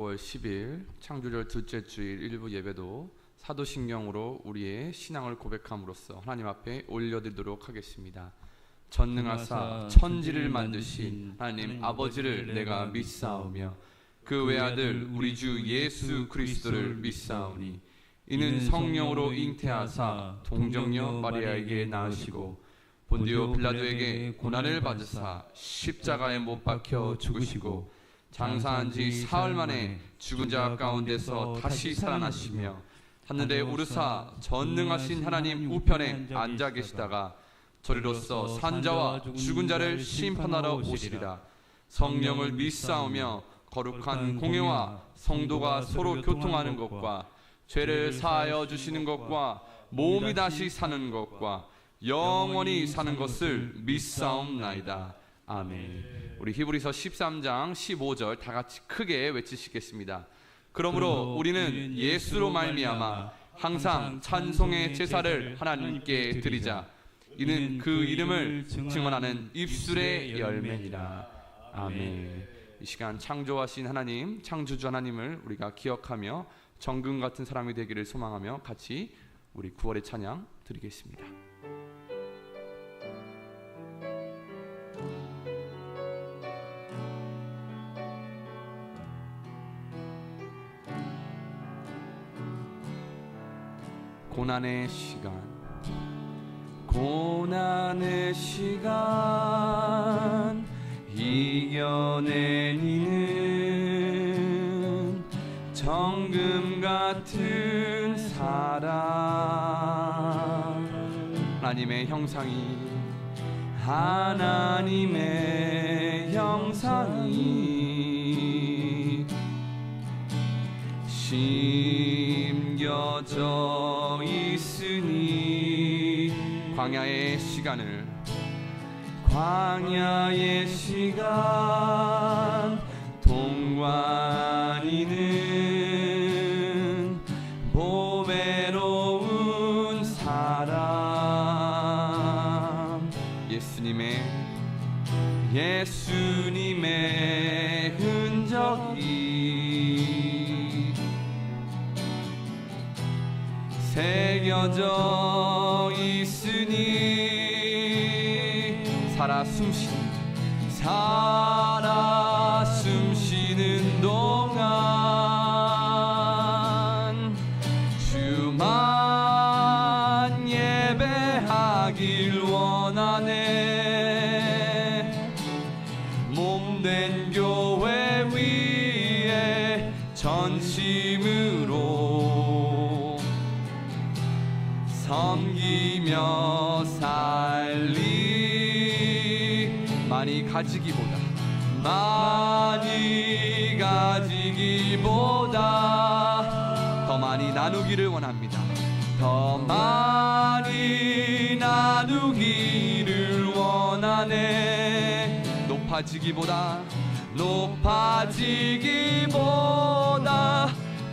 5월 10일 창조절 둘째 주일 일부 예배도 사도신경으로 우리의 신앙을 고백함으로써 하나님 앞에 올려드리도록 하겠습니다. 전능하사 천지를 만드신 하나님 아버지를 내가 믿사오며 그 외아들 우리 주 예수 그리스도를 믿사오니 이는 성령으로 잉태하사 동정녀 마리아에게 낳으시고 본디오 빌라도에게 고난을 받으사 십자가에 못 박혀 죽으시고 장사한 지 사흘 만에 죽은 자 가운데서 다시 살아나시며 하늘에 오르사 전능하신 하나님 우편에 앉아 계시다가 저리로서 산자와 죽은 자를 심판하러 오시리라. 성령을 믿사오며 거룩한 공회와 성도가 서로 교통하는 것과 죄를 사하여 주시는 것과 몸이 다시 사는 것과 영원히 사는 것을 믿사옵나이다. 아멘. 우리 히브리서 13장 15절 다 같이 크게 외치시겠습니다. 그러므로 우리는 예수로 말미암아 항상 찬송의 제사를 하나님께 드리자. 이는 그 이름을 증언하는 입술의 열매니라. 아멘. 이 시간 창조하신 하나님, 창조주 하나님을 우리가 기억하며 정금 같은 사람이 되기를 소망하며 같이 우리 9월의 찬양 드리겠습니다. 고난의 시간, 고난의 시간 이겨낸 이는 정금 같은 사랑. 하나님의 형상이, 하나님의 형상이 심겨져 있으니 광야의 시간을, 광야의 시간 동관이는 보배로운 사람. 예수님의 흔적이 새겨져 있으니 살아 숨쉬는 동안 주만 예배하길 원하네. 몸된 교회 위에 전심으로 섬기며 살리. 많이 가지기보다 더 많이 나누기를 원합니다. 더 많이 나누기를 원하네. 높아지기보다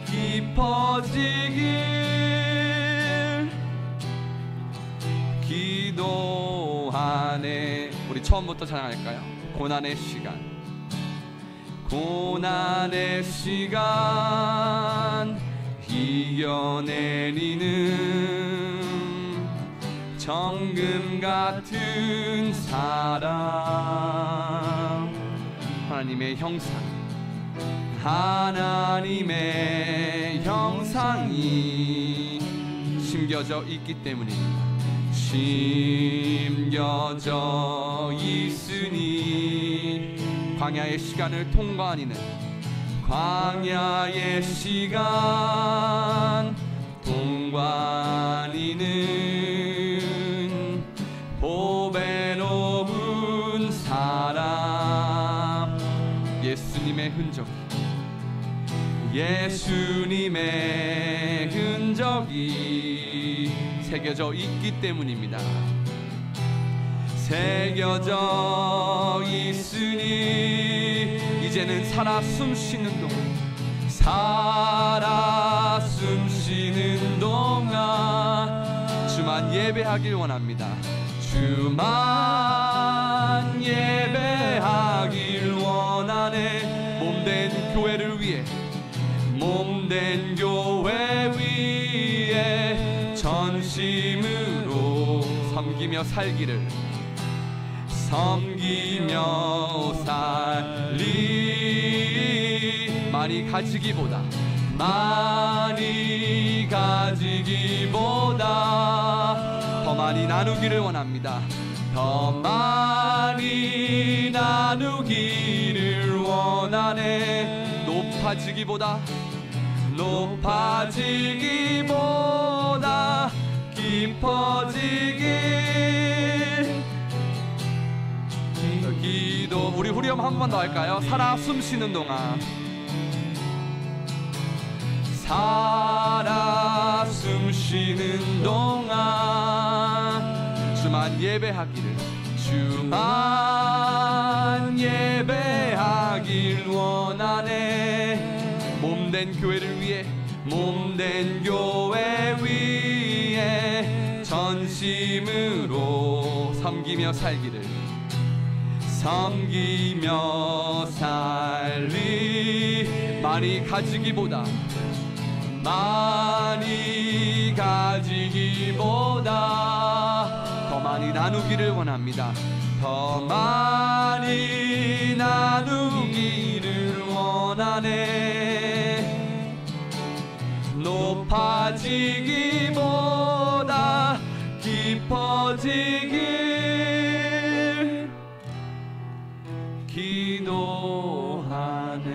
깊어지길 기도하네. 우리 처음부터 찬양할까요? 고난의 시간, 고난의 시간 이겨내리는 정금 같은 사랑. 하나님의 형상, 하나님의 형상이 심겨져 있기 때문입니다. 심겨져 있으니 광야의 시간을 통과하니는, 광야의 시간 통과하니는 보배로운 사람. 예수님의 흔적이 새겨져 있기 때문입니다. 새겨져 있으니 이제는 살아 숨쉬는 동안 주만 예배하길 원합니다. 주만 예배하길 원하네. 몸된 교회를 위해 몸된 교회 위에 전심으로 섬기며 살기를 섬기며 살리 많이 가지기보다 많이 가지기보다 더 많이 나누기를 원합니다. 더 많이 나누기를 원하네. 높아지기보다 높아지기보다 깊어지길 기도. 우리 후렴 한 번 더 할까요? 살아 숨쉬는 동안 살아 숨쉬는 동안 주만 예배하기를 주만 예배하길 원하네. 몸된 교회를 위해 몸된 교회 위에 전심으로 섬기며 살기를 섬기며 살리 많이 가지기보다 많이 가지기보다 더 많이 나누기를 원합니다. 더 많이 나누기를 원하네. 높아지기보다 깊어지길 기도하네.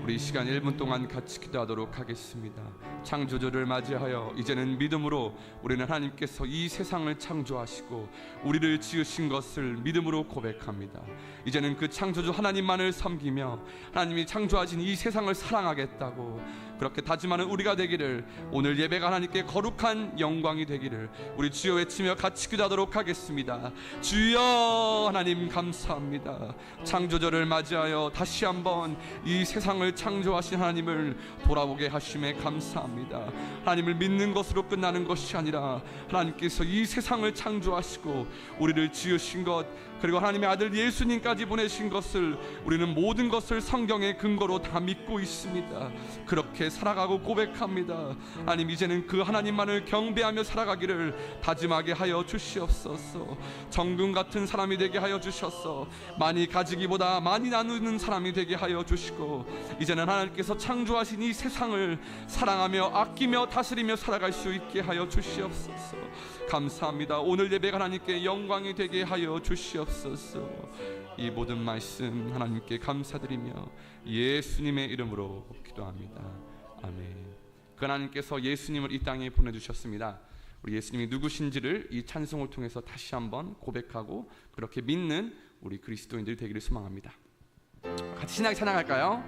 우리 이 시간 1분 동안 같이 기도하도록 하겠습니다. 창조주를 맞이하여 이제는 믿음으로 우리는 하나님께서 이 세상을 창조하시고 우리를 지으신 것을 믿음으로 고백합니다. 이제는 그 창조주 하나님만을 섬기며 하나님이 창조하신 이 세상을 사랑하겠다고 그렇게 다짐하는 우리가 되기를, 오늘 예배가 하나님께 거룩한 영광이 되기를 우리 주여 외치며 같이 기도하도록 하겠습니다. 주여 하나님 감사합니다. 창조주를 맞이하여 다시 한번 이 세상을 창조하신 하나님을 돌아보게 하심에 감사합니다. 하나님을 믿는 것으로 끝나는 것이 아니라 하나님께서 이 세상을 창조하시고 우리를 지으신 것, 그리고 하나님의 아들 예수님까지 보내신 것을 우리는 모든 것을 성경의 근거로 다 믿고 있습니다. 그렇게 살아가고 고백합니다. 하나님, 이제는 그 하나님만을 경배하며 살아가기를 다짐하게 하여 주시옵소서. 정금 같은 사람이 되게 하여 주셔서 많이 가지기보다 많이 나누는 사람이 되게 하여 주시고, 이제는 하나님께서 창조하신 이 세상을 사랑하며 아끼며 다스리며 살아갈 수 있게 하여 주시옵소서. 감사합니다. 오늘 예배가 하나님께 영광이 되게 하여 주시옵소서. 이 모든 말씀 하나님께 감사드리며 예수님의 이름으로 기도합니다. 아멘. 그 하나님께서 예수님을 이 땅에 보내주셨습니다. 우리 예수님이 누구신지를 이 찬송을 통해서 다시 한번 고백하고 그렇게 믿는 우리 그리스도인들이 되기를 소망합니다. 같이 신나게 찬양할까요?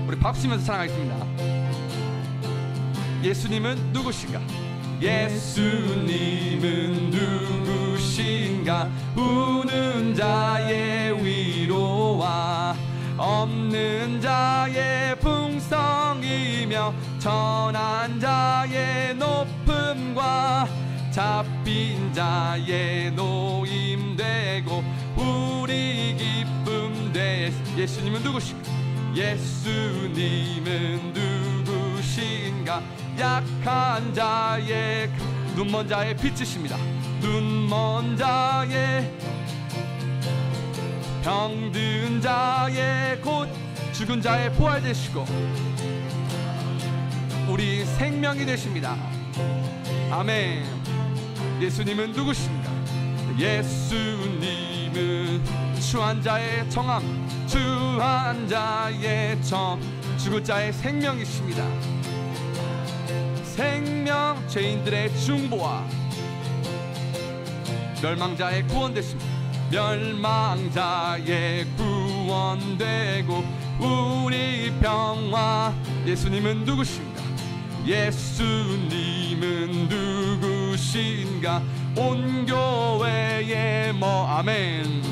우리 박수치면서 찬양하겠습니다. 예수님은 누구신가? 예수님은 누구신가? 우는 자의 위로와 없는 자의 풍성이며 전한 자의 높음과 잡힌 자의 노임되고 우리 기쁨 되. 예수님은 누구신가? 예수님은 누구신가? 약한 자의, 눈먼 자의 빛이십니다. 눈먼 자의, 병든 자의, 곧 죽은 자의 부활 되시고 우리 생명이 되십니다. 아멘. 예수님은 누구신가? 예수님은 추한 자의 정함, 추한 자의 정, 죽을 자의 생명이십니다. 생명, 죄인들의 중보와 멸망자의 구원 되십니다. 멸망자의 구원되고 우리 평화. 예수님은 누구신가? 예수님은 누구신가? 온 교회의 아멘.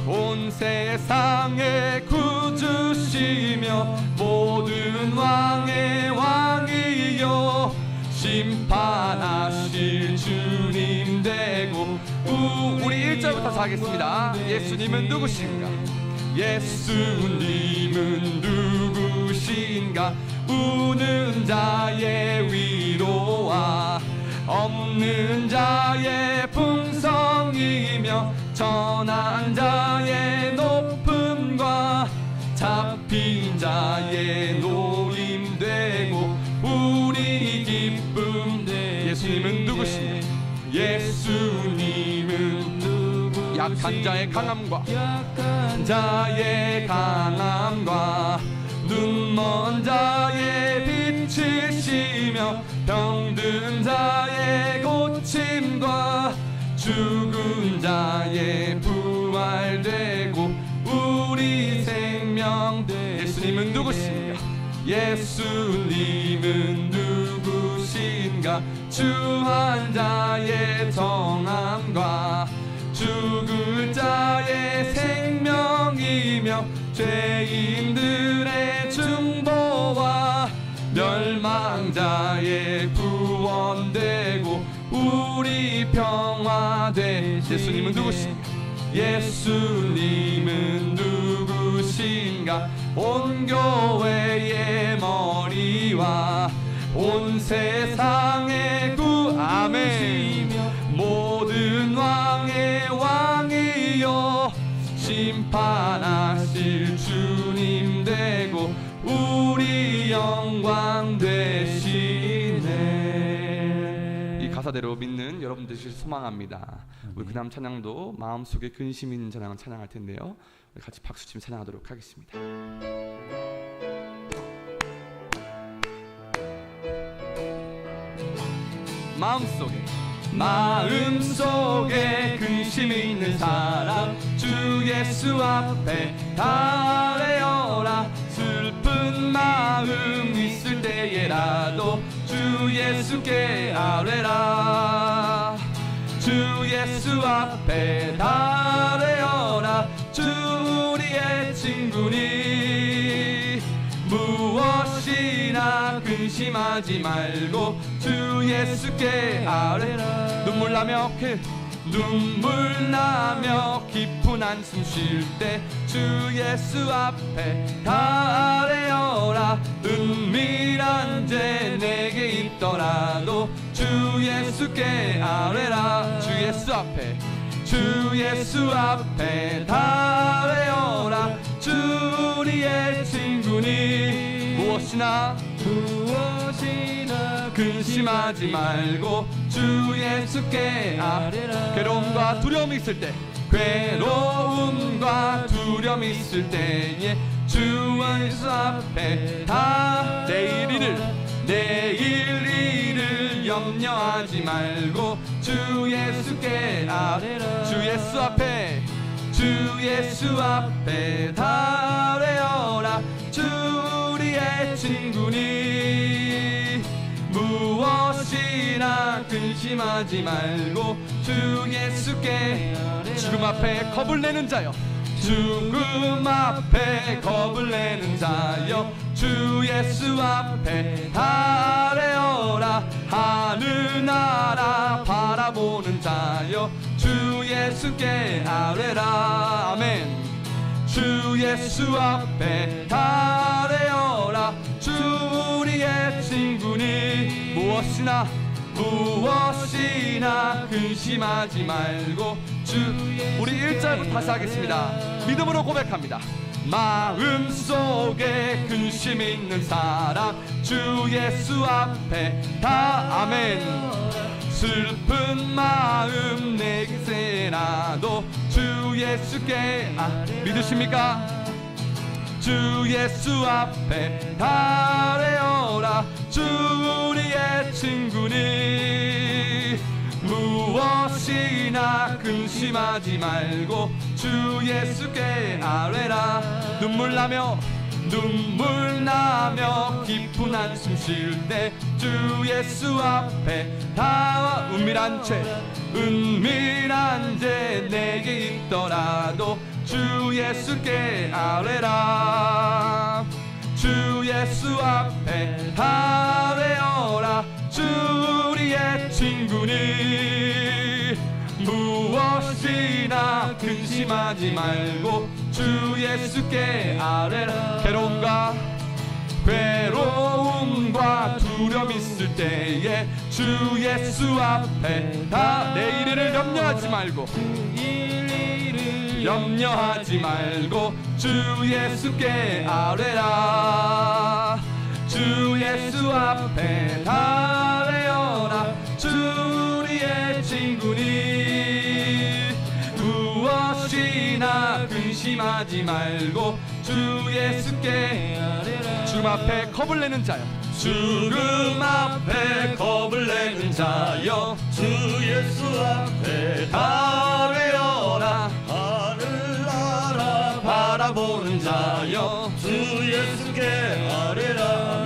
온 세상의 구주시며 모든 왕의 왕이요 심판하실 주님 되고. 우리 1절부터 하겠습니다. 예수님은 누구신가? 예수님은 누구 누구신가 우는 자의 위로와 없는 자의 풍성이며 천한 자의 높음과 잡힌 자의 노임되고 우리 기쁨 예수님은 누구시냐 예수님은 누구시냐 약한 자의 강함과 눈먼 자의 빛이시며 병든 자의 고침과 죽은 자의 부활되고 우리 생명 예수님은 누구신가 예수님은 누구신가 주한 자의 정함과 죽을 자의 생명이며 죄인들의 중보와 멸망자의 구원되고 우리 평화되 예수님은 누구신가 예수님은 누구신가 온 교회의 머리와 온 세상의 구 아멘 모든 왕의 왕이여 심판하실 주님 되고 우리 영광 되시네. 이 가사대로 믿는 여러분 되시길 소망합니다. 우리 그 다음 찬양도 마음속에 근심 있는 찬양을 찬양할 텐데요, 우리 같이 박수치며 찬양하도록 하겠습니다. 마음속에 근심 있는 사람 주 예수 앞에 다 아뢰어라. 슬픈 마음 있을 때에라도 주 예수께 아뢰라. 주 예수 앞에 다 아뢰어라. 주 우리의 친구니 무엇이나 근심하지 말고 주 예수께 아뢰라. 눈물 나며 깊은 한숨 쉴 때 주 예수 앞에 다 아뢰어라. 은밀한 죄 내게 있더라도 주 예수께 아뢰라. 주 예수 앞에 다 아뢰어라. 주 우리의 친구니 무엇이나 근심하지 말고 주 예수께 아뢰라. 괴로움과 두려움이 있을 때에 주 예수 앞에 다 내일 일을 염려하지 말고 주 예수께 아뢰라. 주 예수 앞에 다 아뢰어라. 주 우리의 친구니 무엇이나 근심하지 말고 주 예수께 죽음 앞에 겁을 내는 자여 주 예수 앞에 다 아뢰어라. 하늘나라 바라보는 자여 주 예수께 아뢰라. 아멘. 주 예수 앞에 다 아뢰어라. 주 우리의 친구니 무엇이나 근심하지 말고 주 우리 1절부터 다시 하겠습니다. 믿음으로 고백합니다. 마음속에 근심 있는 사람 주 예수 앞에 다 아멘. 슬픈 마음 내게라도 주 예수께 믿으십니까? 주 예수 앞에 다 아뢰어라. 주 우리의 친구니 무엇이나 근심하지 말고 주 예수께 아뢰라. 눈물 나며 깊은 한숨 쉴 때 주 예수 앞에 다 은밀한 죄 내게 있더라도 주 예수께 아뢰라. 주 예수 앞에 다 아뢰어라. 주 우리의 친구니 무엇이나 근심하지 말고 주 예수께 아뢰라. 괴로움과 힘들 때에 주 예수 앞에 다 내일을 염려하지 말고 주 예수께 아뢰라. 주 예수 앞에 달래어라. 주 우리의 친구니 무엇이나 근심하지 말고 주 예수께 아뢰라. 주님 앞에 겁을 내는 자여, 주님 앞에 겁을 내는 자여, 주 예수 앞에 달래어라. 하늘 나라 바라보는 자여, 주 예수께 아뢰라.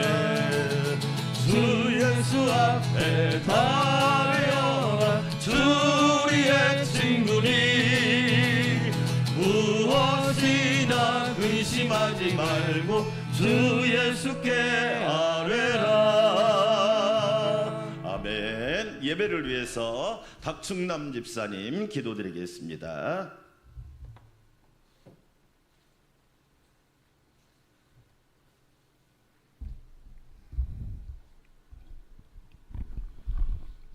주 예수 앞에 달려라. 주 우리의 친구니 무엇이나 근심하지 말고 주 예수께 아뢰라. 아멘. 예배를 위해서 박충남 집사님 기도드리겠습니다.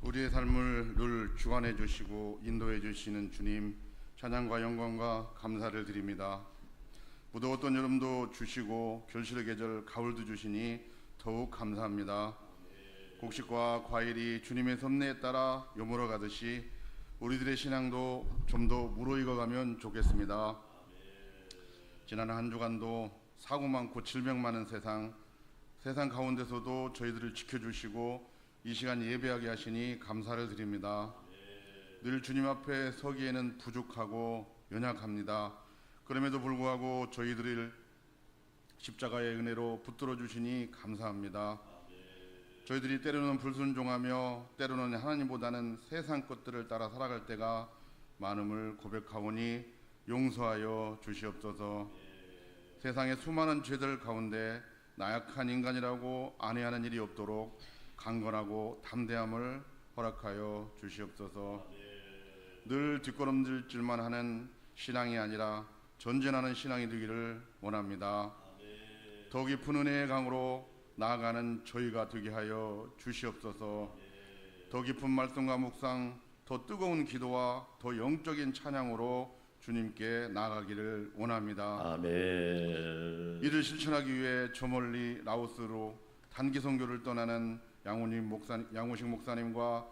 우리의 삶을 늘 주관해 주시고 인도해 주시는 주님, 찬양과 영광과 감사를 드립니다. 무더웠던 여름도 주시고 결실의 계절 가을도 주시니 더욱 감사합니다. 곡식과 과일이 주님의 섭리에 따라 여물어 가듯이 우리들의 신앙도 좀 더 무르익어 가면 좋겠습니다. 지난 한 주간도 사고 많고 질병 많은 세상 가운데서도 저희들을 지켜주시고 이 시간 예배하게 하시니 감사를 드립니다. 늘 주님 앞에 서기에는 부족하고 연약합니다. 그럼에도 불구하고 저희들을 십자가의 은혜로 붙들어 주시니 감사합니다. 저희들이 때로는 불순종하며 때로는 하나님보다는 세상 것들을 따라 살아갈 때가 많음을 고백하오니 용서하여 주시옵소서. 세상의 수많은 죄들 가운데 나약한 인간이라고 안해하는 일이 없도록 강건하고 담대함을 허락하여 주시옵소서. 늘 뒷걸음질만 하는 신앙이 아니라 전진하는 신앙이 되기를 원합니다. 더 깊은 은혜의 강으로 나아가는 저희가 되게 하여 주시옵소서. 더 깊은 말씀과 묵상, 더 뜨거운 기도와 더 영적인 찬양으로 주님께 나아가기를 원합니다. 아멘. 이를 실천하기 위해 저 멀리 라오스로 단기 선교를 떠나는 양호식 목사님과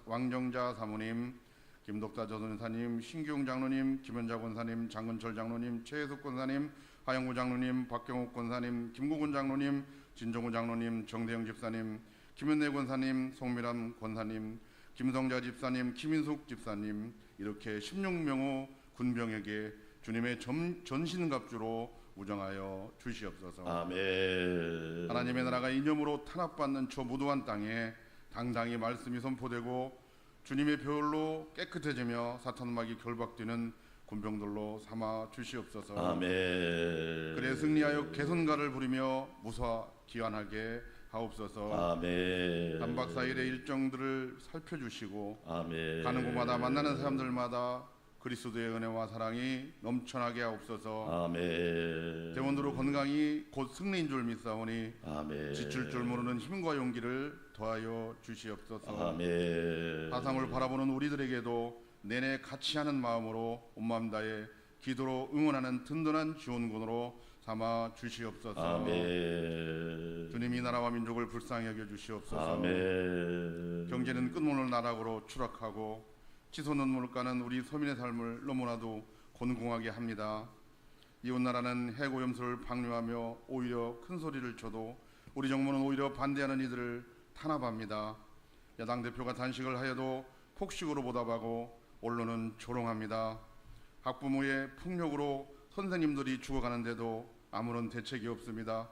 왕정자 사모님, 김덕자 전도사님, 신기용 장로님, 김현자 권사님, 장근철 장로님, 최혜숙 권사님, 하영구 장로님, 박경옥 권사님, 김국은 장로님, 진종훈 장로님, 정대영 집사님, 김현래 권사님, 송미람 권사님, 김성자 집사님, 김인숙 집사님, 이렇게 16명의 군병에게 주님의 전신갑주로 우정하여 주시옵소서. 아멘. 하나님의 나라가 이념으로 탄압받는 저 무도한 땅에 당당히 말씀이 선포되고 주님의 별로 깨끗해지며 사탄막이 결박되는 군병들로 삼아 주시옵소서. 아멘. 그래 승리하여 개선가를 부리며 무사 기환하게 하옵소서. 아멘. 3박 4일의 일정들을 살펴주시고 아멘. 가는 곳마다 만나는 사람들마다 그리스도의 은혜와 사랑이 넘쳐나게 하옵소서. 아멘. 대원으로 건강이 곧 승리인 줄 믿사오니 아멘. 지칠 줄 모르는 힘과 용기를 더하여 주시옵소서. 아멘. 사상을 바라보는 우리들에게도 내내 같이 하는 마음으로 온 마음 다해 기도로 응원하는 든든한 지원군으로 삼아 주시옵소서. 아멘. 주님, 이 나라와 민족을 불쌍히 여겨 주시옵소서. 아멘. 경제는 끝없는 나락으로 추락하고 치솟는 물가는 우리 서민의 삶을 너무나도 곤궁하게 합니다. 이웃 나라는 해고염소를 방류하며 오히려 큰 소리를 쳐도 우리 정부는 오히려 반대하는 이들을 탄압합니다. 야당 대표가 단식을 하여도 폭식으로 보답하고 언론은 조롱합니다. 학부모의 폭력으로 선생님들이 죽어가는데도 아무런 대책이 없습니다.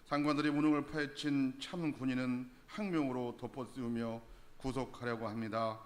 상관들의 무능을 파헤친 참 군인은 항명으로 덮어씌우며 구속하려고 합니다.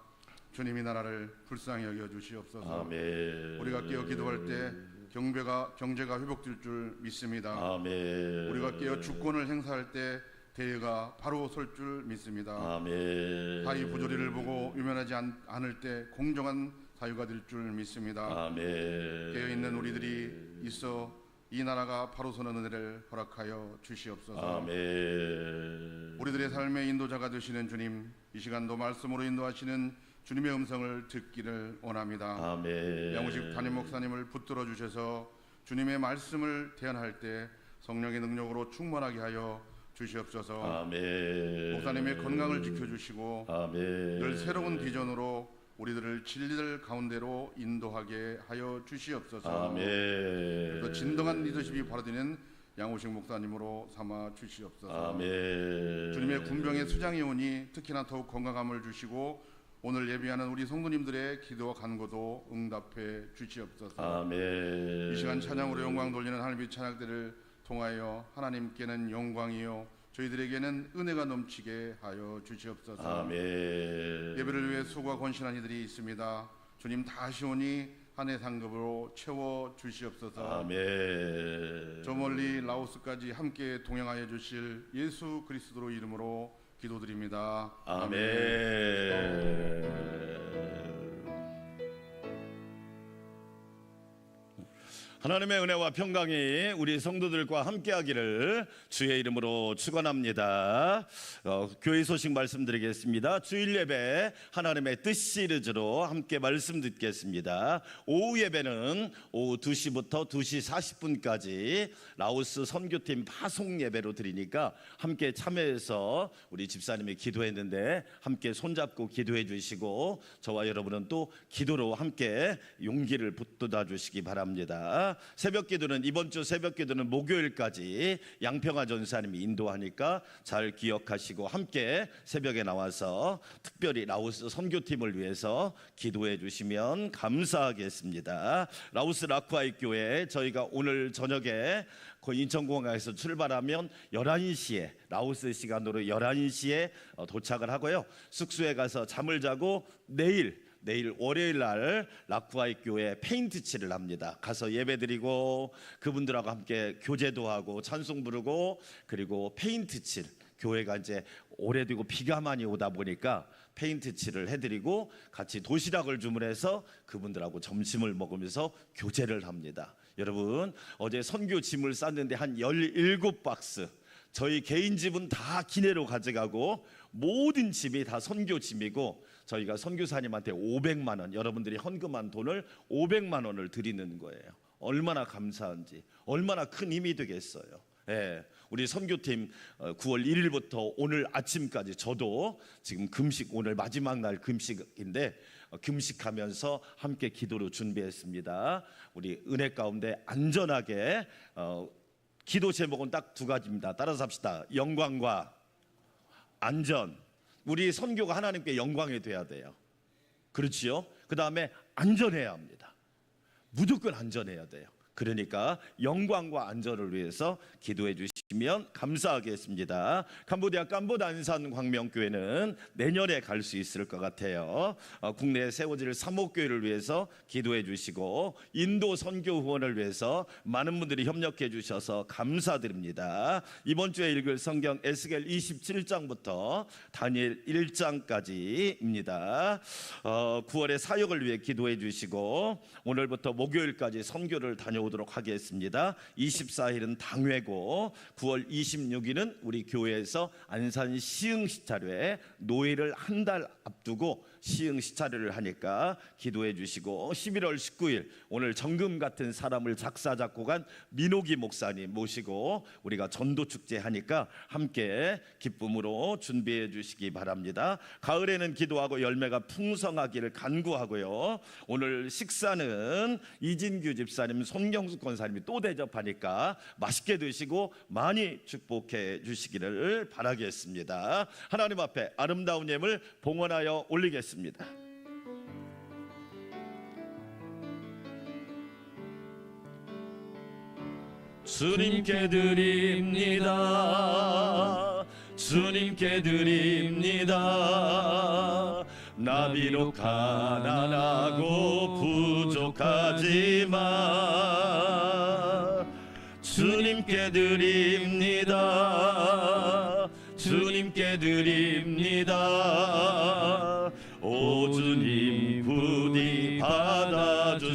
주님이 나라를 불쌍히 여겨 주시옵소서. 아멘. 우리가 깨어 기도할 때 경제가 회복될 줄 믿습니다. 아멘. 우리가 깨어 주권을 행사할 때 대의가 바로 설 줄 믿습니다. 아멘. 사회 부조리를 보고 유면하지 않을 때 공정한 사유가 될 줄 믿습니다. 아멘. 깨어 있는 우리들이 있어 이 나라가 바로 서는 은혜를 허락하여 주시옵소서. 아멘. 우리들의 삶의 인도자가 되시는 주님, 이 시간도 말씀으로 인도하시는 주님의 음성을 듣기를 원합니다. 아멘. 양우식 담임 목사님을 붙들어 주셔서 주님의 말씀을 대언할 때 성령의 능력으로 충만하게 하여 주시옵소서. 아멘. 목사님의 건강을 지켜주시고 아멘. 늘 새로운 비전으로 우리들을 진리들 가운데로 인도하게 하여 주시옵소서. 아멘. 또 진정한 리더십이 발휘되는 양우식 목사님으로 삼아 주시옵소서. 아멘. 주님의 군병의 수장이 오니 특히나 더욱 건강함을 주시고 오늘 예배하는 우리 성도님들의 기도와 간구도 응답해 주시옵소서. 아멘. 이 시간 찬양으로 영광 돌리는 하나님의 찬양들을 통하여 하나님께는 영광이요 저희들에게는 은혜가 넘치게 하여 주시옵소서. 아멘. 예배를 위해 수고와 권신한 이들이 있습니다. 주님 다시 오니 한 해 상급으로 채워 주시옵소서. 아멘. 저 멀리 라오스까지 함께 동행하여 주실 예수 그리스도로 이름으로 기도드립니다. 아멘. 하나님의 은혜와 평강이 우리 성도들과 함께하기를 주의 이름으로 축원합니다. 교회 소식 말씀드리겠습니다. 주일 예배 하나님의 뜻 시리즈로 함께 말씀 듣겠습니다. 오후 예배는 오후 2시부터 2시 40분까지 라오스 선교팀 파송 예배로 드리니까 함께 참여해서 우리 집사님이 기도했는데 함께 손잡고 기도해 주시고 저와 여러분은 또 기도로 함께 용기를 붙들어 주시기 바랍니다. 새벽 기도는 이번 주 새벽 기도는 목요일까지 양평화 전사님이 인도하니까 잘 기억하시고 함께 새벽에 나와서 특별히 라오스 선교팀을 위해서 기도해 주시면 감사하겠습니다. 라오스 라쿠아이 교회 저희가 오늘 저녁에 인천공항에서 출발하면 11시에 라오스 시간으로 11시에 도착을 하고요. 숙소에 가서 잠을 자고 내일 월요일 날 라쿠아이 교회 페인트 칠을 합니다. 가서 예배드리고 그분들하고 함께 교제도 하고 찬송 부르고 그리고 페인트 칠 교회가 이제 오래되고 비가 많이 오다 보니까 페인트 칠을 해드리고 같이 도시락을 주문해서 그분들하고 점심을 먹으면서 교제를 합니다. 여러분 어제 선교 짐을 쌌는데 한 17박스 저희 개인 집은 다 기내로 가져가고 모든 집이 다 선교 짐이고 저희가 선교사님한테 500만 원 여러분들이 헌금한 돈을 500만 원을 드리는 거예요. 얼마나 감사한지 얼마나 큰 힘이 되겠어요. 예, 우리 선교팀 9월 1일부터 오늘 아침까지 저도 지금 금식 오늘 마지막 날 금식인데 금식하면서 함께 기도로 준비했습니다. 우리 은혜 가운데 안전하게 기도 제목은 딱 두 가지입니다. 따라서 합시다. 영광과 안전. 우리 선교가 하나님께 영광이 돼야 돼요. 그렇지요? 그 다음에 안전해야 합니다. 무조건 안전해야 돼요. 그러니까 영광과 안전을 위해서 기도해 주시면 감사하겠습니다. 캄보디아 깜보단산 광명교회는 내년에 갈 수 있을 것 같아요. 국내에 세워질 사목교회를 위해서 기도해 주시고 인도 선교 후원을 위해서 많은 분들이 협력해 주셔서 감사드립니다. 이번 주에 읽을 성경 에스겔 27장부터 다니엘 1장까지입니다. 9월에 사역을 위해 기도해 주시고 오늘부터 목요일까지 선교를 다녀오도록 하겠습니다. 24일은 당회고 9월 26일은 우리 교회에서 안산 시흥시차례 노예를 한 달 앞두고 시흥시차례를 하니까 기도해 주시고 11월 19일 오늘 정금 같은 사람을 작사 작곡한 민호기 목사님 모시고 우리가 전도축제 하니까 함께 기쁨으로 준비해 주시기 바랍니다. 가을에는 기도하고 열매가 풍성하기를 간구하고요. 오늘 식사는 이진규 집사님 손경숙 권사님이 또 대접하니까 맛있게 드시고 많이 축복해 주시기를 바라겠습니다. 하나님 앞에 아름다운 예물 봉헌하여 올리겠습니다. 주님께 드립니다. 주님께 드립니다. 나 비록 가난하고 부족하지만 주님께 드립니다. 주님께 드립니다. 오 주님 부디 받아주소서.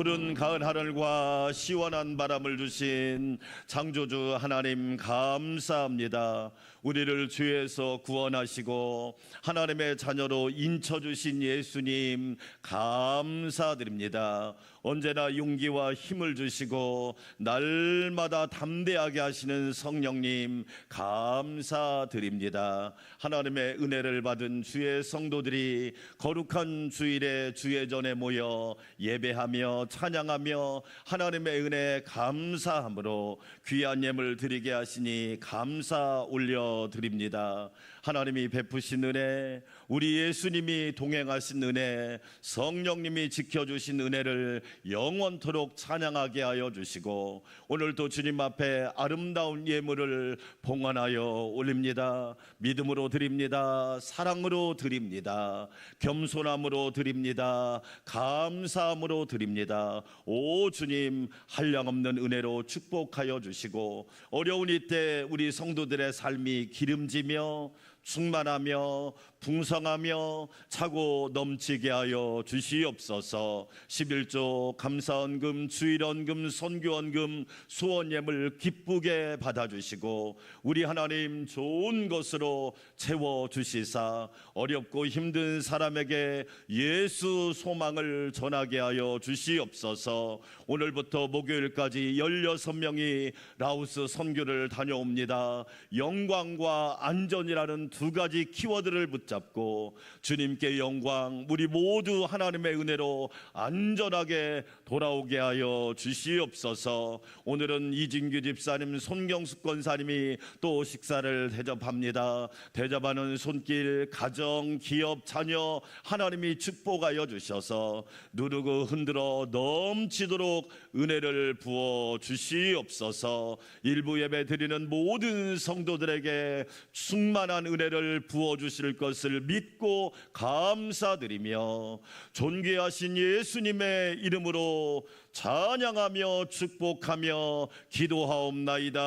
푸른 가을 하늘과 시원한 바람을 주신 창조주 하나님 감사합니다. 우리를 죄에서 구원하시고 하나님의 자녀로 인쳐주신 예수님 감사드립니다. 언제나 용기와 힘을 주시고 날마다 담대하게 하시는 성령님 감사드립니다. 하나님의 은혜를 받은 주의 성도들이 거룩한 주일에 주의 전에 모여 예배하며 찬양하며 하나님의 은혜에 감사함으로 귀한 예물 드리게 하시니 감사 올려드립니다. 하나님이 베푸신 은혜, 우리 예수님이 동행하신 은혜, 성령님이 지켜주신 은혜를 영원토록 찬양하게 하여 주시고 오늘도 주님 앞에 아름다운 예물을 봉헌하여 올립니다. 믿음으로 드립니다. 사랑으로 드립니다. 겸손함으로 드립니다. 감사함으로 드립니다. 오 주님, 한량없는 은혜로 축복하여 주시고 어려운 이때 우리 성도들의 삶이 기름지며 충만하며 풍성하며 차고 넘치게 하여 주시옵소서. 11조 감사헌금, 주일헌금, 선교헌금, 수원예물 기쁘게 받아주시고 우리 하나님 좋은 것으로 채워주시사 어렵고 힘든 사람에게 예수 소망을 전하게 하여 주시옵소서. 오늘부터 목요일까지 16명이 라오스 선교를 다녀옵니다. 영광과 안전이라는 두 가지 키워드를 붙잡고 주님께 영광, 우리 모두 하나님의 은혜로 안전하게 돌아오게 하여 주시옵소서. 오늘은 이진규 집사님, 손경숙 권사님이 또 식사를 대접합니다. 대접하는 손길, 가정, 기업, 자녀 하나님이 축복하여 주셔서 누르고 흔들어 넘치도록 은혜를 부어 주시옵소서. 일부 예배 드리는 모든 성도들에게 충만한 은혜를 부어 주실 것을 믿고 감사드리며 존귀하신 예수님의 이름으로 찬양하며 축복하며 기도하옵나이다.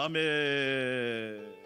아멘.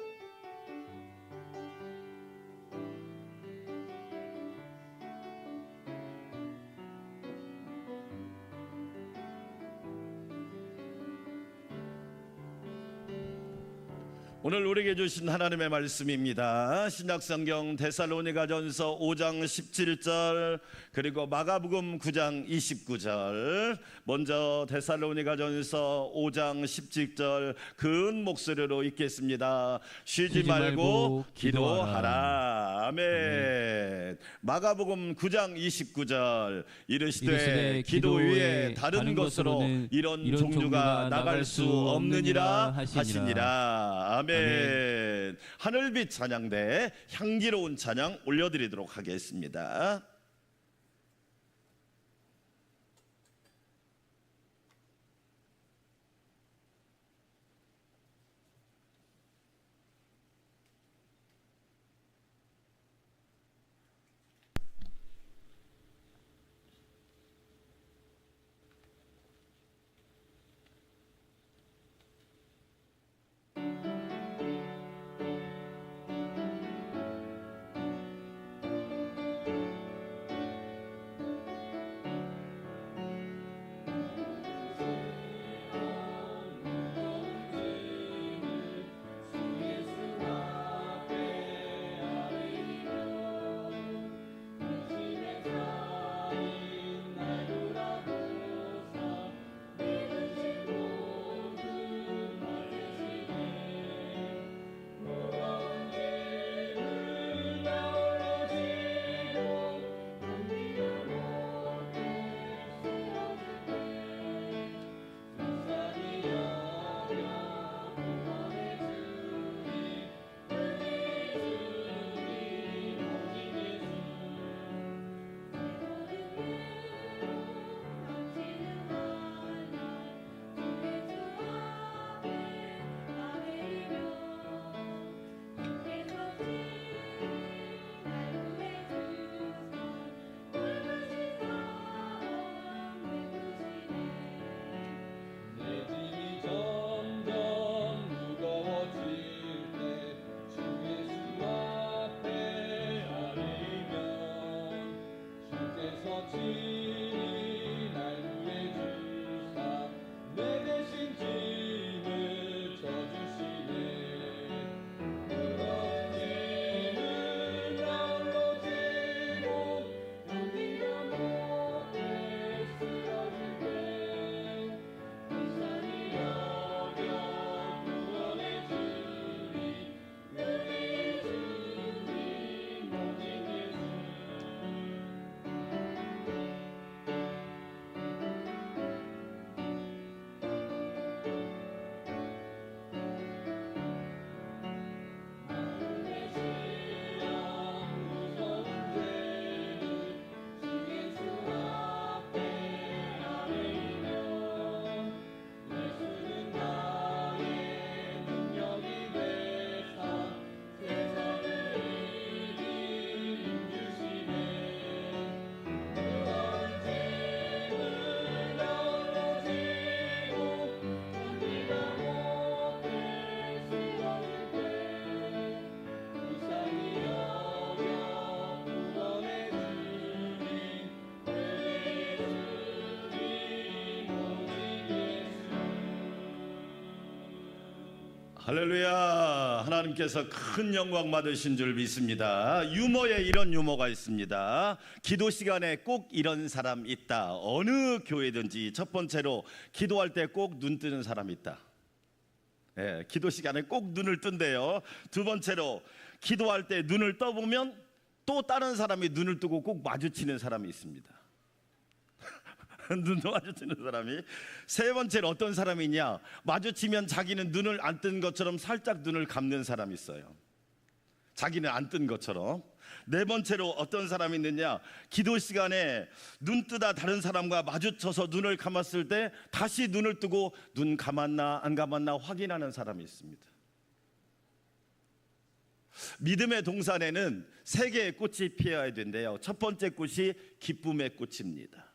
오늘 우리에게 주신 하나님의 말씀입니다. 신약성경 데살로니가전서 5장 17절 그리고 마가복음 9장 29절. 먼저 데살로니가전서 5장 17절 큰 목소리로 읽겠습니다. 쉬지 말고 기도하라. 아멘. 마가복음 9장 29절 이르시되 기도 외에 다른 것으로 이런 종류가 나갈 수 없느니라 하시니라. 아멘. 하늘빛 찬양대 향기로운 찬양 올려드리도록 하겠습니다. 할렐루야. 하나님께서 큰 영광 받으신 줄 믿습니다. 유머에 이런 유머가 있습니다. 기도 시간에 꼭 이런 사람 있다. 어느 교회든지 첫 번째로 기도할 때 꼭 눈 뜨는 사람 있다. 예, 기도 시간에 꼭 눈을 뜬대요. 두 번째로 기도할 때 눈을 떠보면 또 다른 사람이 눈을 뜨고 꼭 마주치는 사람이 있습니다. 눈도 마주치는 사람이. 세 번째로 어떤 사람이 있냐, 마주치면 자기는 눈을 안 뜬 것처럼 살짝 눈을 감는 사람이 있어요. 자기는 안 뜬 것처럼. 네 번째로 어떤 사람이 있느냐, 기도 시간에 눈 뜨다 다른 사람과 마주쳐서 눈을 감았을 때 다시 눈을 뜨고 눈 감았나 안 감았나 확인하는 사람이 있습니다. 믿음의 동산에는 세 개의 꽃이 피어야 된대요. 첫 번째 꽃이 기쁨의 꽃입니다.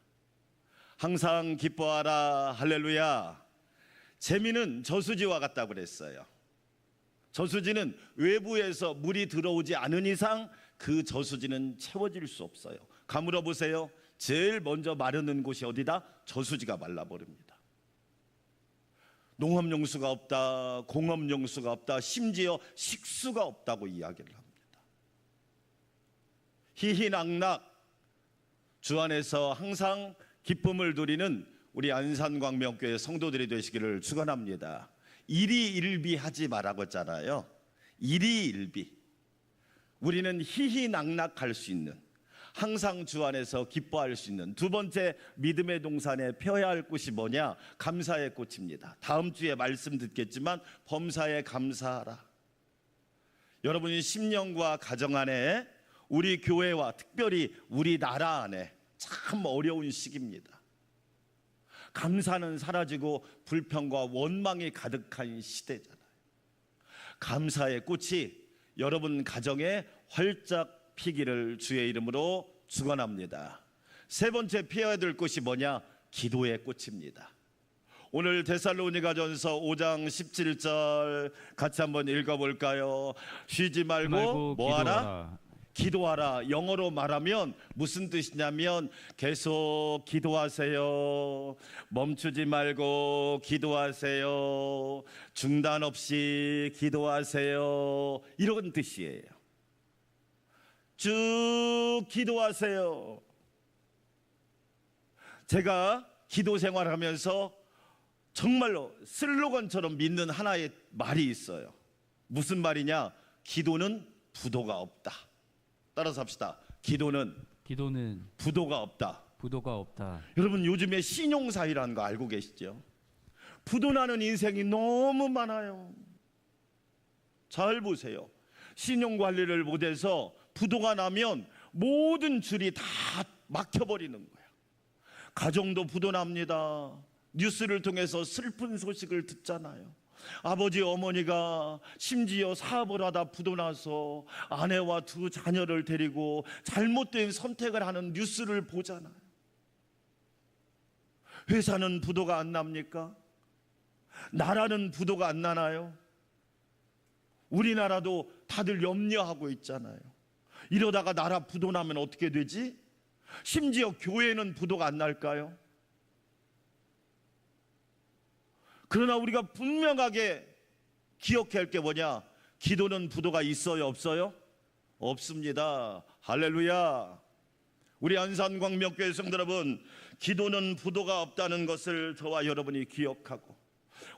항상 기뻐하라. 할렐루야. 재미는 저수지와 같다고 그랬어요. 저수지는 외부에서 물이 들어오지 않은 이상 그 저수지는 채워질 수 없어요. 가물어 보세요. 제일 먼저 마르는 곳이 어디다? 저수지가 말라버립니다. 농업용수가 없다, 공업용수가 없다, 심지어 식수가 없다고 이야기를 합니다. 희희낙낙 주 안에서 항상 기쁨을 누리는 우리 안산광명교회 성도들이 되시기를 축원합니다. 일희일비하지 말라고 했잖아요. 일희일비. 우리는 희희낙낙할 수 있는, 항상 주 안에서 기뻐할 수 있는 두 번째 믿음의 동산에 펴야 할 꽃이 뭐냐? 감사의 꽃입니다. 다음 주에 말씀 듣겠지만 범사에 감사하라. 여러분이 심령과 가정 안에, 우리 교회와 특별히 우리나라 안에 참 어려운 시기입니다. 감사는 사라지고 불평과 원망이 가득한 시대잖아요. 감사의 꽃이 여러분 가정에 활짝 피기를 주의 이름으로 축원합니다. 세 번째 피어야 될 꽃이 뭐냐? 기도의 꽃입니다. 오늘 데살로니가전서 5장 17절 같이 한번 읽어볼까요? 쉬지 말고 뭐하라? 기도하라. 영어로 말하면 무슨 뜻이냐면 계속 기도하세요. 멈추지 말고 기도하세요. 중단 없이 기도하세요. 이런 뜻이에요. 쭉 기도하세요. 제가 기도 생활하면서 정말로 슬로건처럼 믿는 하나의 말이 있어요. 무슨 말이냐? 기도는 부도가 없다. 따라서 합시다. 기도는 부도가 없다. 여러분 요즘에 신용사회라는 거 알고 계시죠? 부도나는 인생이 너무 많아요. 잘 보세요. 신용관리를 못해서 부도가 나면 모든 줄이 다 막혀버리는 거야. 가정도 부도납니다. 뉴스를 통해서 슬픈 소식을 듣잖아요. 아버지 어머니가 심지어 사업을 하다 부도나서 아내와 두 자녀를 데리고 잘못된 선택을 하는 뉴스를 보잖아요. 회사는 부도가 안 납니까? 나라는 부도가 안 나나요? 우리나라도 다들 염려하고 있잖아요. 이러다가 나라 부도나면 어떻게 되지? 심지어 교회는 부도가 안 날까요? 그러나 우리가 분명하게 기억해야 할 게 뭐냐? 기도는 부도가 있어요, 없어요? 없습니다. 할렐루야. 우리 안산광명교회 성도 여러분, 기도는 부도가 없다는 것을 저와 여러분이 기억하고,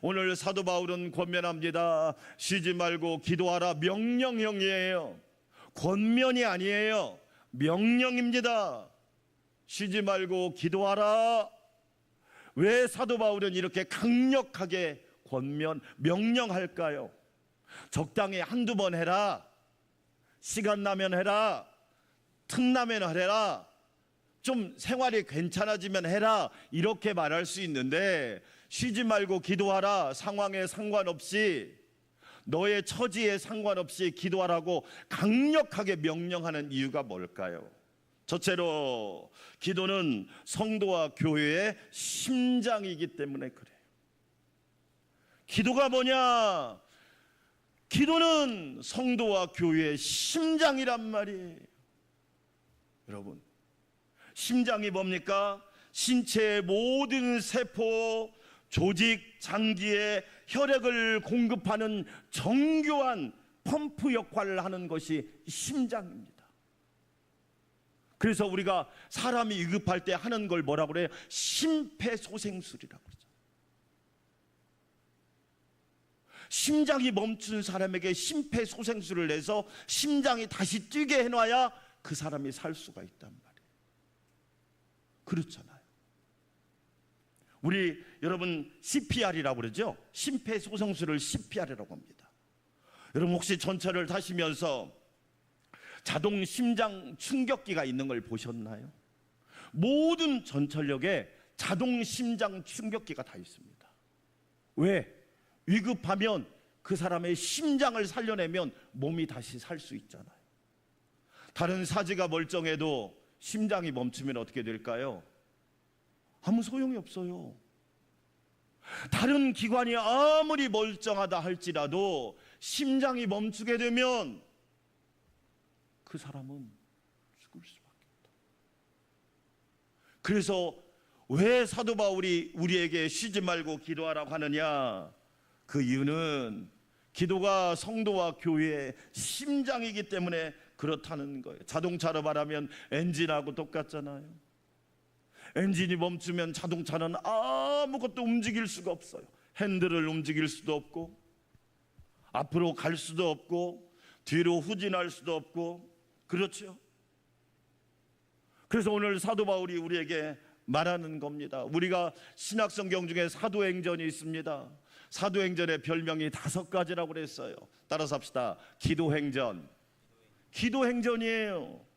오늘 사도 바울은 권면합니다. 쉬지 말고 기도하라. 명령형이에요. 권면이 아니에요. 명령입니다. 쉬지 말고 기도하라. 왜 사도 바울은 이렇게 강력하게 명령할까요? 적당히 한두 번 해라. 시간 나면 해라. 틈나면 해라. 좀 생활이 괜찮아지면 해라. 이렇게 말할 수 있는데, 쉬지 말고 기도하라. 상황에 상관없이, 너의 처지에 상관없이 기도하라고 강력하게 명령하는 이유가 뭘까요? 첫째로 기도는 성도와 교회의 심장이기 때문에 그래요. 기도가 뭐냐? 기도는 성도와 교회의 심장이란 말이에요. 여러분, 심장이 뭡니까? 신체의 모든 세포, 조직 장기에 혈액을 공급하는 정교한 펌프 역할을 하는 것이 심장입니다. 그래서 우리가 사람이 위급할 때 하는 걸 뭐라고 그래요? 심폐소생술이라고 그러죠. 심장이 멈춘 사람에게 심폐소생술을 내서 심장이 다시 뛰게 해놔야 그 사람이 살 수가 있단 말이에요. 그렇잖아요. 우리 여러분 CPR이라고 그러죠. 심폐소생술을 CPR이라고 합니다. 여러분 혹시 전철을 타시면서 자동 심장 충격기가 있는 걸 보셨나요? 모든 전철역에 자동 심장 충격기가 다 있습니다. 왜? 위급하면 그 사람의 심장을 살려내면 몸이 다시 살 수 있잖아요. 다른 사지가 멀쩡해도 심장이 멈추면 어떻게 될까요? 아무 소용이 없어요. 다른 기관이 아무리 멀쩡하다 할지라도 심장이 멈추게 되면 그 사람은 죽을 수밖에 없다. 그래서 왜 사도 바울이 우리에게 쉬지 말고 기도하라고 하느냐? 그 이유는 기도가 성도와 교회의 심장이기 때문에 그렇다는 거예요. 자동차로 말하면 엔진하고 똑같잖아요. 엔진이 멈추면 자동차는 아무것도 움직일 수가 없어요. 핸들을 움직일 수도 없고, 앞으로 갈 수도 없고, 뒤로 후진할 수도 없고, 그렇죠? 그래서 오늘 사도 바울이 우리에게 말하는 겁니다. 우리가 신약성경 중에 사도행전이 있습니다. 사도행전의 별명이 5가지라고 그랬어요. 따라서 합시다. 기도행전. 기도행전이에요.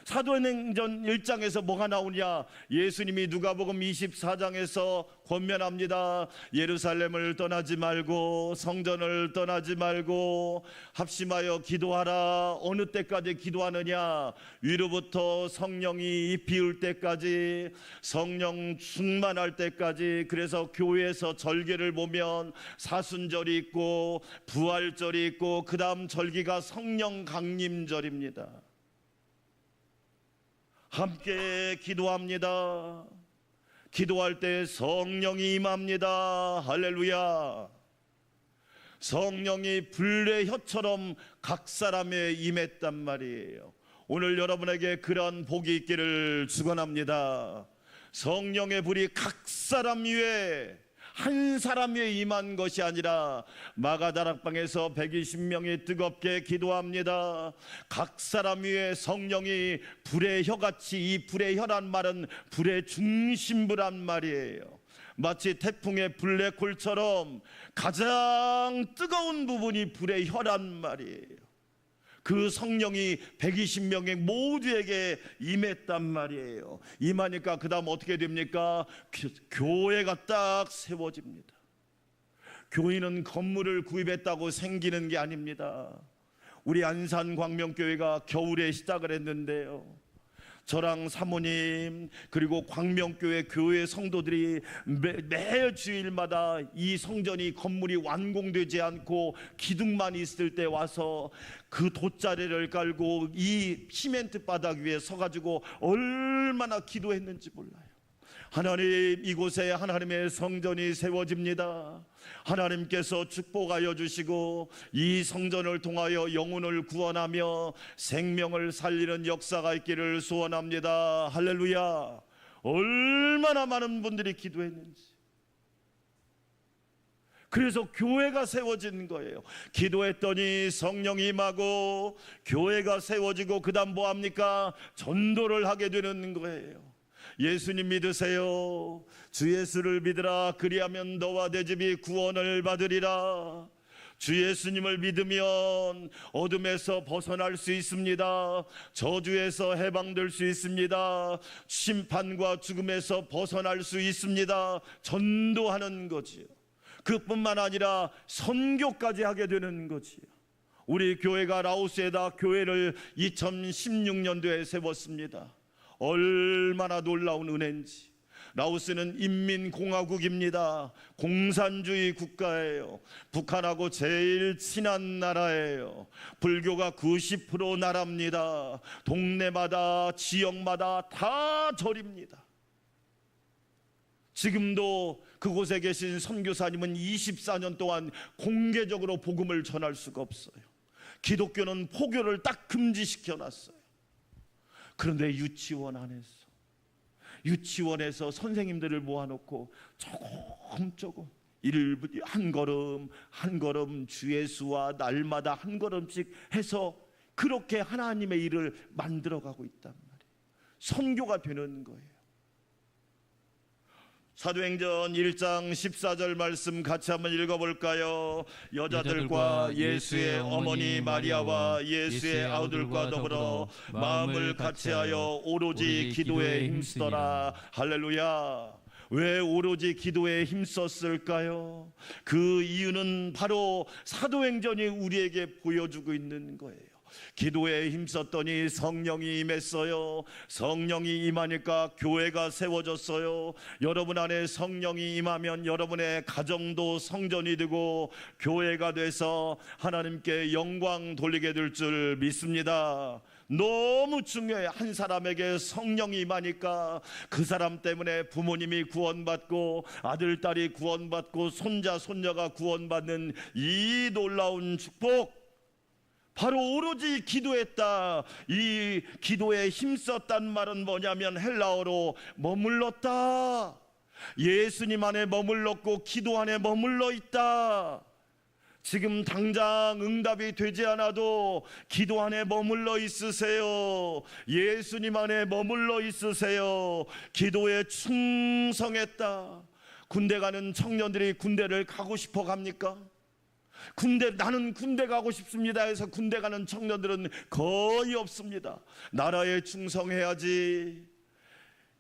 사도행전 1장에서 뭐가 나오냐? 예수님이 누가복음 24장에서 권면합니다. 예루살렘을 떠나지 말고 성전을 떠나지 말고 합심하여 기도하라. 어느 때까지 기도하느냐? 위로부터 성령이 비울 때까지, 성령 충만할 때까지. 그래서 교회에서 절기를 보면 사순절이 있고 부활절이 있고 그 다음 절기가 성령 강림절입니다. 함께 기도합니다. 기도할 때 성령이 임합니다. 할렐루야. 성령이 불의 혀처럼 각 사람에 임했단 말이에요. 오늘 여러분에게 그런 복이 있기를 축원합니다. 성령의 불이 각 사람 위에, 한 사람 위에 임한 것이 아니라 마가다락방에서 120명이 뜨겁게 기도합니다. 각 사람 위에 성령이 불의 혀같이, 이 불의 혀란 말은 불의 중심부란 말이에요. 마치 태풍의 블랙홀처럼 가장 뜨거운 부분이 불의 혀란 말이에요. 그 성령이 120명의 모두에게 임했단 말이에요. 임하니까 그 다음 어떻게 됩니까? 교회가 딱 세워집니다. 교회는 건물을 구입했다고 생기는 게 아닙니다. 우리 안산광명교회가 겨울에 시작을 했는데요, 저랑 사모님 그리고 광명교회 교회 성도들이 매 주일마다 이 성전이 건물이 완공되지 않고 기둥만 있을 때 와서 그 돗자리를 깔고 이 시멘트 바닥 위에 서가지고 얼마나 기도했는지 몰라요. 하나님, 이곳에 하나님의 성전이 세워집니다. 하나님께서 축복하여 주시고 이 성전을 통하여 영혼을 구원하며 생명을 살리는 역사가 있기를 소원합니다. 할렐루야. 얼마나 많은 분들이 기도했는지. 그래서 교회가 세워진 거예요. 기도했더니 성령이 임하고 교회가 세워지고 그 다음 뭐합니까? 전도를 하게 되는 거예요. 예수님 믿으세요. 주 예수를 믿으라. 그리하면 너와 내 집이 구원을 받으리라. 주 예수님을 믿으면 어둠에서 벗어날 수 있습니다. 저주에서 해방될 수 있습니다. 심판과 죽음에서 벗어날 수 있습니다. 전도하는 거지요. 그뿐만 아니라 선교까지 하게 되는 거지요. 우리 교회가 라오스에다 교회를 2016년도에 세웠습니다. 얼마나 놀라운 은혜인지. 라오스는 인민공화국입니다. 공산주의 국가예요. 북한하고 제일 친한 나라예요. 불교가 90% 나라입니다. 동네마다 지역마다 다 절입니다. 지금도 그곳에 계신 선교사님은 24년 동안 공개적으로 복음을 전할 수가 없어요. 기독교는 포교를 딱 금지시켜 놨어요. 그런데 유치원에서 선생님들을 모아놓고 조금 한 걸음 한 걸음 주 예수와 날마다 한 걸음씩 해서 그렇게 하나님의 일을 만들어가고 있단 말이에요. 선교가 되는 거예요. 사도행전 1장 14절 말씀 같이 한번 읽어볼까요? 여자들과 예수의 어머니 마리아와 예수의 아우들과 더불어 마음을 같이하여 오로지 기도에 힘쓰더라. 할렐루야. 왜 오로지 기도에 힘썼을까요? 그 이유는 바로 사도행전이 우리에게 보여주고 있는 거예요. 기도에 힘썼더니 성령이 임했어요. 성령이 임하니까 교회가 세워졌어요. 여러분 안에 성령이 임하면 여러분의 가정도 성전이 되고 교회가 돼서 하나님께 영광 돌리게 될 줄 믿습니다. 너무 중요해. 한 사람에게 성령이 임하니까 그 사람 때문에 부모님이 구원받고 아들, 딸이 구원받고 손자, 손녀가 구원받는 이 놀라운 축복, 바로 오로지 기도했다. 이 기도에 힘썼다는 말은 뭐냐면 헬라어로 머물렀다. 예수님 안에 머물렀고 기도 안에 머물러 있다. 지금 당장 응답이 되지 않아도 기도 안에 머물러 있으세요. 예수님 안에 머물러 있으세요. 기도에 충성했다. 군대 가는 청년들이 군대를 가고 싶어 갑니까? 나는 군대 가고 싶습니다 해서 군대 가는 청년들은 거의 없습니다. 나라에 충성해야지.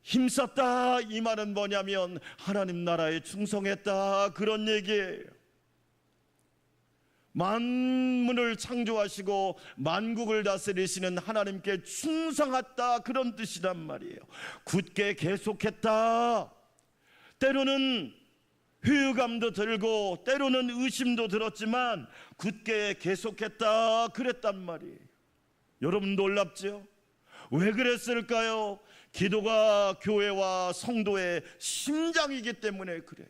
힘썼다 이 말은 뭐냐면 하나님 나라에 충성했다 그런 얘기예요. 만물을 창조하시고 만국을 다스리시는 하나님께 충성했다 그런 뜻이란 말이에요. 굳게 계속했다. 때로는 회유감도 들고 때로는 의심도 들었지만 굳게 계속했다 그랬단 말이에요. 여러분 놀랍죠? 왜 그랬을까요? 기도가 교회와 성도의 심장이기 때문에 그래요.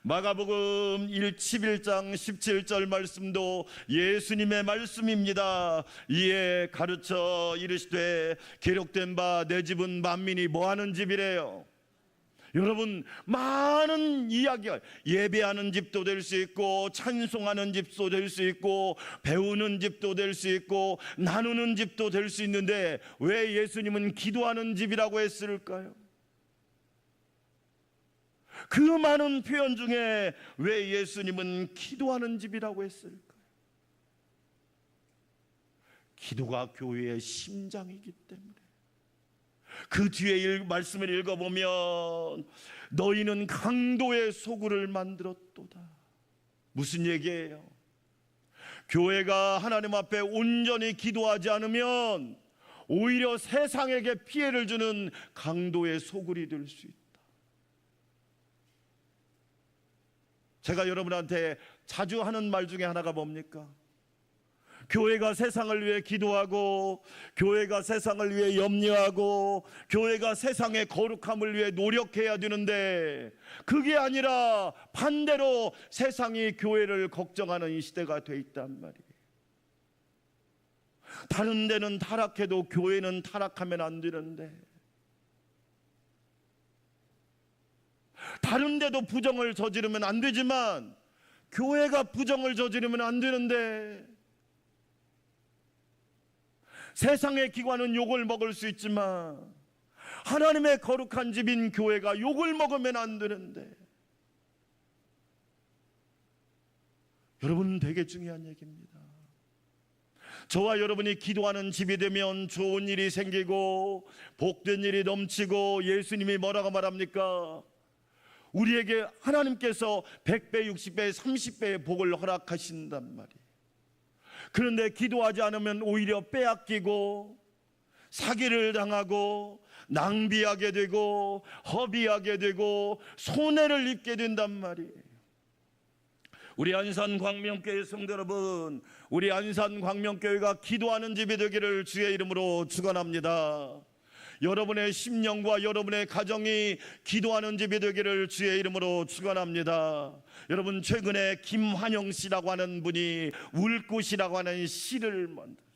마가복음 11장 17절 말씀도 예수님의 말씀입니다. 이에 가르쳐 이르시되 기록된 바 내 집은 만민이 뭐하는 집이래요? 여러분 많은 이야기가 예배하는 집도 될 수 있고 찬송하는 집도 될 수 있고 배우는 집도 될 수 있고 나누는 집도 될 수 있는데 왜 예수님은 기도하는 집이라고 했을까요? 그 많은 표현 중에 왜 예수님은 기도하는 집이라고 했을까요? 기도가 교회의 심장이기 때문에. 그 뒤에 말씀을 읽어보면 너희는 강도의 소굴을 만들었도다. 무슨 얘기예요? 교회가 하나님 앞에 온전히 기도하지 않으면 오히려 세상에게 피해를 주는 강도의 소굴이 될 수 있다. 제가 여러분한테 자주 하는 말 중에 하나가 뭡니까? 교회가 세상을 위해 기도하고 교회가 세상을 위해 염려하고 교회가 세상의 거룩함을 위해 노력해야 되는데 그게 아니라 반대로 세상이 교회를 걱정하는 이 시대가 돼 있단 말이에요. 다른 데는 타락해도 교회는 타락하면 안 되는데, 다른 데도 부정을 저지르면 안 되지만 교회가 부정을 저지르면 안 되는데, 세상의 기관은 욕을 먹을 수 있지만 하나님의 거룩한 집인 교회가 욕을 먹으면 안 되는데, 여러분 되게 중요한 얘기입니다. 저와 여러분이 기도하는 집이 되면 좋은 일이 생기고 복된 일이 넘치고 예수님이 뭐라고 말합니까? 우리에게 하나님께서 100배, 60배, 30배의 복을 허락하신단 말이에요. 그런데 기도하지 않으면 오히려 빼앗기고 사기를 당하고 낭비하게 되고 허비하게 되고 손해를 입게 된단 말이에요. 우리 안산광명교회 성도 여러분, 우리 안산광명교회가 기도하는 집이 되기를 주의 이름으로 축원합니다. 여러분의 심령과 여러분의 가정이 기도하는 집이 되기를 주의 이름으로 축원합니다. 여러분, 최근에 김환영 씨라고 하는 분이 울꽃이라고 하는 시를 만들었어요.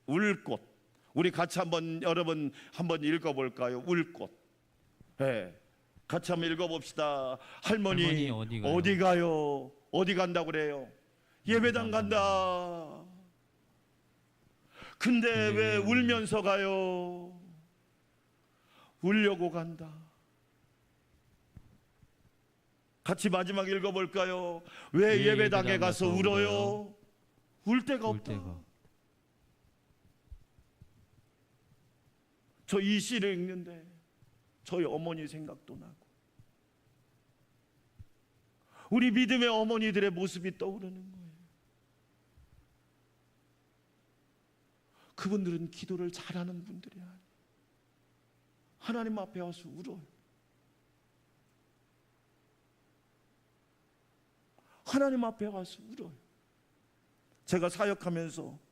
울꽃. 우리 같이 여러분 한번 읽어볼까요? 울꽃. 네, 같이 한번 읽어봅시다. 할머니 어디 가요? 어디 간다고 그래요? 예배당 간다. 근데 왜 울면서 가요? 울려고 간다. 같이 마지막 읽어볼까요? 왜 예배당에 가서 울어요? 울 데가 없다. 저 이 시를 읽는데 저희 어머니 생각도 나고 우리 믿음의 어머니들의 모습이 떠오르는 거예요. 그분들은 기도를 잘하는 분들이 아니에요. 하나님 앞에 와서 울어요. 하나님 앞에 와서 울어요. 제가 사역하면서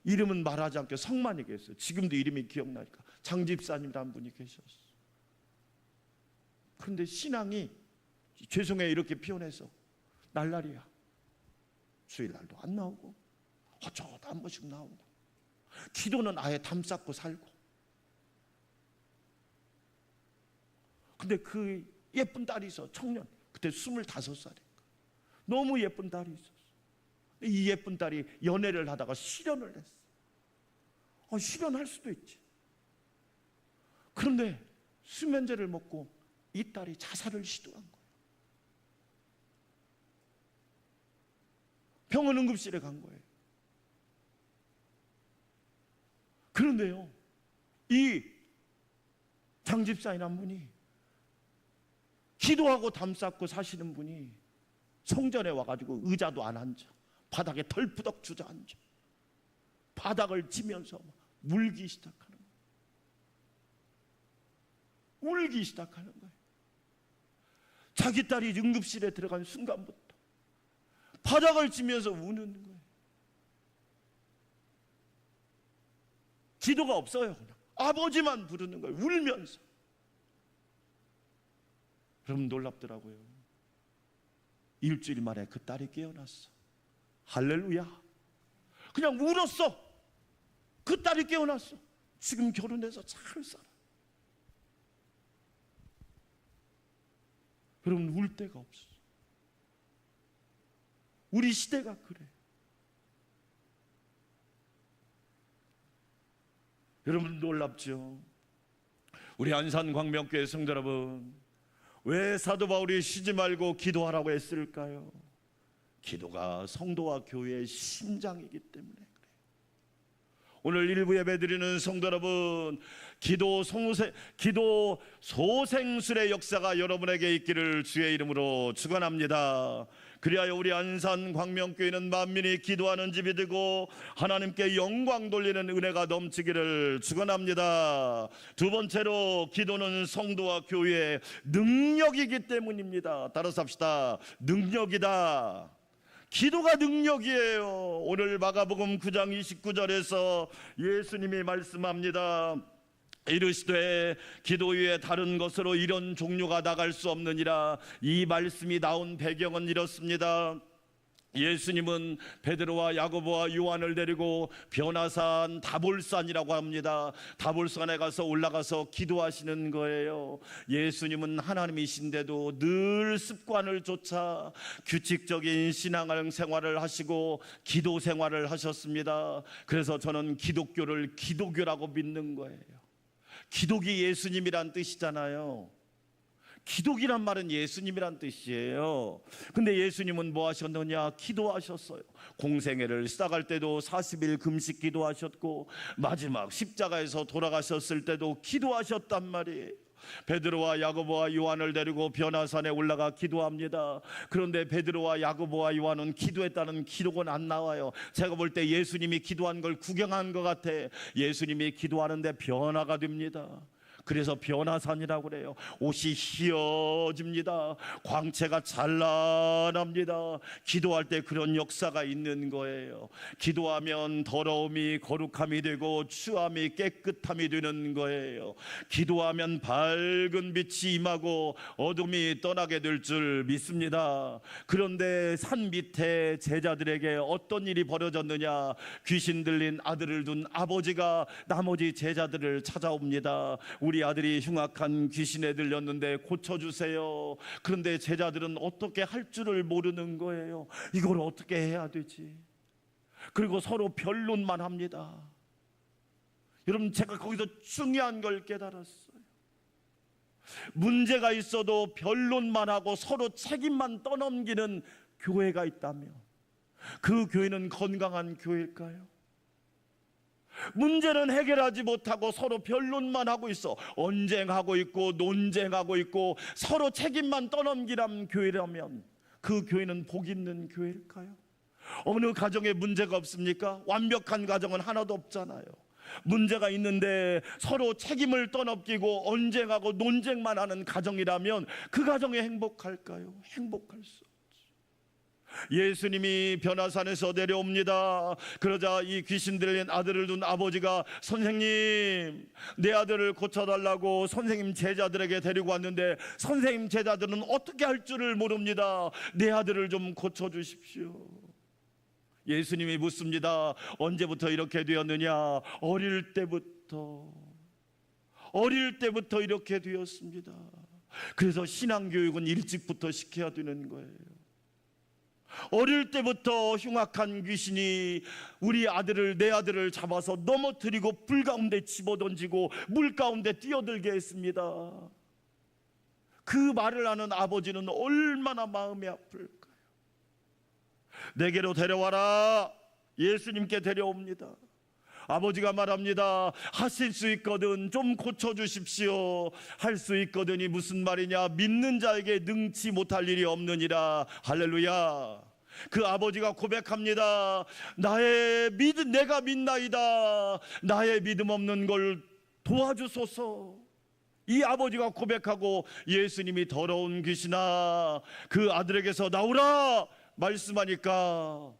이름은 말하지 않게 성만 얘기했어요. 지금도 이름이 기억나니까. 장집사님이라는 분이 계셨어요. 그런데 신앙이 죄송해요 이렇게 표현해서 날라리야. 주일날도 안 나오고 어쩌다 한 번씩 나오고 기도는 아예 담쌓고 살고. 근데 그 예쁜 딸이 있어. 청년. 그때 25살이니까 너무 예쁜 딸이 있었어. 이 예쁜 딸이 연애를 하다가 실연을 했어. 실연할 수도 있지. 그런데 수면제를 먹고 이 딸이 자살을 시도한 거예요. 병원 응급실에 간 거예요. 그런데요, 이 장집사이란 분이 기도하고 담쌓고 사시는 분이 성전에 와가지고 의자도 안 앉아. 바닥에 털푸덕 주저앉아. 바닥을 치면서 울기 시작하는 거예요. 울기 시작하는 거예요. 자기 딸이 응급실에 들어간 순간부터 바닥을 치면서 우는 거예요. 기도가 없어요. 그냥 아버지만 부르는 거예요. 울면서. 그럼 놀랍더라고요. 일주일 만에 그 딸이 깨어났어. 할렐루야. 그냥 울었어. 그 딸이 깨어났어. 지금 결혼해서 잘 살아. 여러분, 울 데가 없어. 우리 시대가 그래. 여러분, 놀랍죠? 우리 안산광명교회 성도 여러분, 왜 사도 바울이 쉬지 말고 기도하라고 했을까요? 기도가 성도와 교회의 심장이기 때문에 그래요. 오늘 일부 예배 드리는 성도 여러분, 기도 소생술의 역사가 여러분에게 있기를 주의 이름으로 축원합니다. 그리하여 우리 안산 광명교회는 만민이 기도하는 집이 되고 하나님께 영광 돌리는 은혜가 넘치기를 축원합니다. 두 번째로, 기도는 성도와 교회의 능력이기 때문입니다. 따라서 합시다. 능력이다. 기도가 능력이에요. 오늘 마가복음 9장 29절에서 예수님이 말씀합니다. 이르시되 기도 외에 다른 것으로 이런 종류가 나갈 수 없느니라. 이 말씀이 나온 배경은 이렇습니다. 예수님은 베드로와 야고보와 요한을 데리고 변화산 다볼산이라고 합니다. 다볼산에 가서 올라가서 기도하시는 거예요. 예수님은 하나님이신데도 늘 습관을 쫓아 규칙적인 신앙생활을 하시고 기도 생활을 하셨습니다. 그래서 저는 기독교를 기도교라고 믿는 거예요. 기독이 예수님이란 뜻이잖아요. 기독이란 말은 예수님이란 뜻이에요. 근데 예수님은 뭐 하셨느냐? 기도하셨어요. 공생애를 시작할 때도 40일 금식 기도하셨고 마지막 십자가에서 돌아가셨을 때도 기도하셨단 말이에요. 베드로와 야고보와 요한을 데리고 변화산에 올라가 기도합니다. 그런데 베드로와 야고보와 요한은 기도했다는 기록은 안 나와요. 제가 볼 때 예수님이 기도한 걸 구경한 것 같아. 예수님이 기도하는데 변화가 됩니다. 그래서 변화산이라고 그래요. 옷이 희어집니다. 광채가 찬란합니다. 기도할 때 그런 역사가 있는 거예요. 기도하면 더러움이 거룩함이 되고 추함이 깨끗함이 되는 거예요. 기도하면 밝은 빛이 임하고 어둠이 떠나게 될 줄 믿습니다. 그런데 산 밑에 제자들에게 어떤 일이 벌어졌느냐? 귀신 들린 아들을 둔 아버지가 나머지 제자들을 찾아옵니다. 우리 아들이 흉악한 귀신에 들렸는데 고쳐주세요. 그런데 제자들은 어떻게 할 줄을 모르는 거예요. 이걸 어떻게 해야 되지? 그리고 서로 변론만 합니다. 여러분, 제가 거기서 중요한 걸 깨달았어요. 문제가 있어도 변론만 하고 서로 책임만 떠넘기는 교회가 있다면 그 교회는 건강한 교회일까요? 문제는 해결하지 못하고 서로 변론만 하고 있어 언쟁하고 있고 논쟁하고 있고 서로 책임만 떠넘기는 교회라면 그 교회는 복 있는 교회일까요? 어느 가정에 문제가 없습니까? 완벽한 가정은 하나도 없잖아요. 문제가 있는데 서로 책임을 떠넘기고 언쟁하고 논쟁만 하는 가정이라면 그 가정이 행복할까요? 행복할 수 없죠. 예수님이 변화산에서 내려옵니다. 그러자 이 귀신 들린 아들을 둔 아버지가 선생님, 내 아들을 고쳐달라고 선생님 제자들에게 데리고 왔는데 선생님 제자들은 어떻게 할 줄을 모릅니다. 내 아들을 좀 고쳐주십시오. 예수님이 묻습니다. 언제부터 이렇게 되었느냐? 어릴 때부터 이렇게 되었습니다. 그래서 신앙교육은 일찍부터 시켜야 되는 거예요. 어릴 때부터 흉악한 귀신이 우리 아들을, 내 아들을 잡아서 넘어뜨리고 불 가운데 집어던지고 물 가운데 뛰어들게 했습니다. 그 말을 하는 아버지는 얼마나 마음이 아플까? 내게로 데려와라. 예수님께 데려옵니다. 아버지가 말합니다. 하실 수 있거든 좀 고쳐주십시오. 할 수 있거든이 무슨 말이냐? 믿는 자에게 능치 못할 일이 없느니라. 할렐루야. 그 아버지가 고백합니다. 내가 믿나이다. 나의 믿음 없는 걸 도와주소서. 이 아버지가 고백하고 예수님이 더러운 귀신아 그 아들에게서 나오라 말씀하니까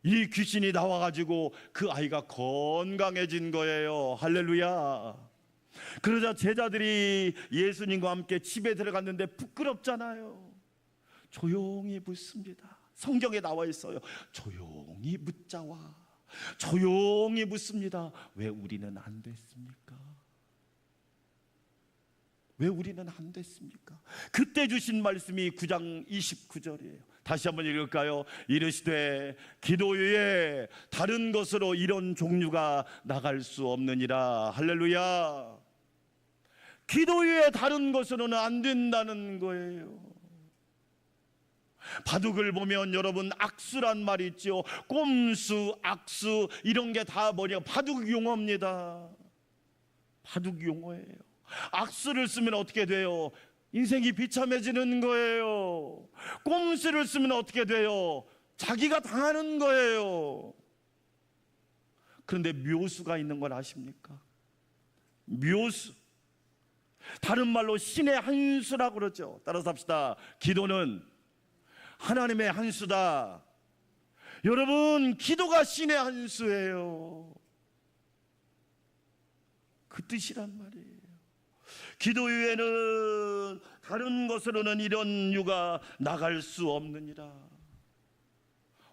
이 귀신이 나와가지고 그 아이가 건강해진 거예요. 할렐루야. 그러자 제자들이 예수님과 함께 집에 들어갔는데 부끄럽잖아요. 조용히 묻습니다. 성경에 나와 있어요. 조용히 묻자와 조용히 묻습니다. 왜 우리는 안 됐습니까? 왜 우리는 안 됐습니까? 그때 주신 말씀이 9장 29절이에요. 다시 한번 읽을까요? 이르시되 기도 외에 다른 것으로 이런 종류가 나갈 수 없느니라. 할렐루야. 기도 외에 다른 것으로는 안 된다는 거예요. 바둑을 보면 여러분 악수란 말이 있죠. 꼼수, 악수 이런 게 다 뭐냐? 바둑 용어입니다. 바둑 용어예요. 악수를 쓰면 어떻게 돼요? 인생이 비참해지는 거예요. 꼼수를 쓰면 어떻게 돼요? 자기가 당하는 거예요. 그런데 묘수가 있는 걸 아십니까? 묘수. 다른 말로 신의 한 수라고 그러죠. 따라서 합시다. 기도는 하나님의 한 수다. 여러분, 기도가 신의 한 수예요. 그 뜻이란 말이에요. 기도 외에는 다른 것으로는 이런 유가 나갈 수 없느니라.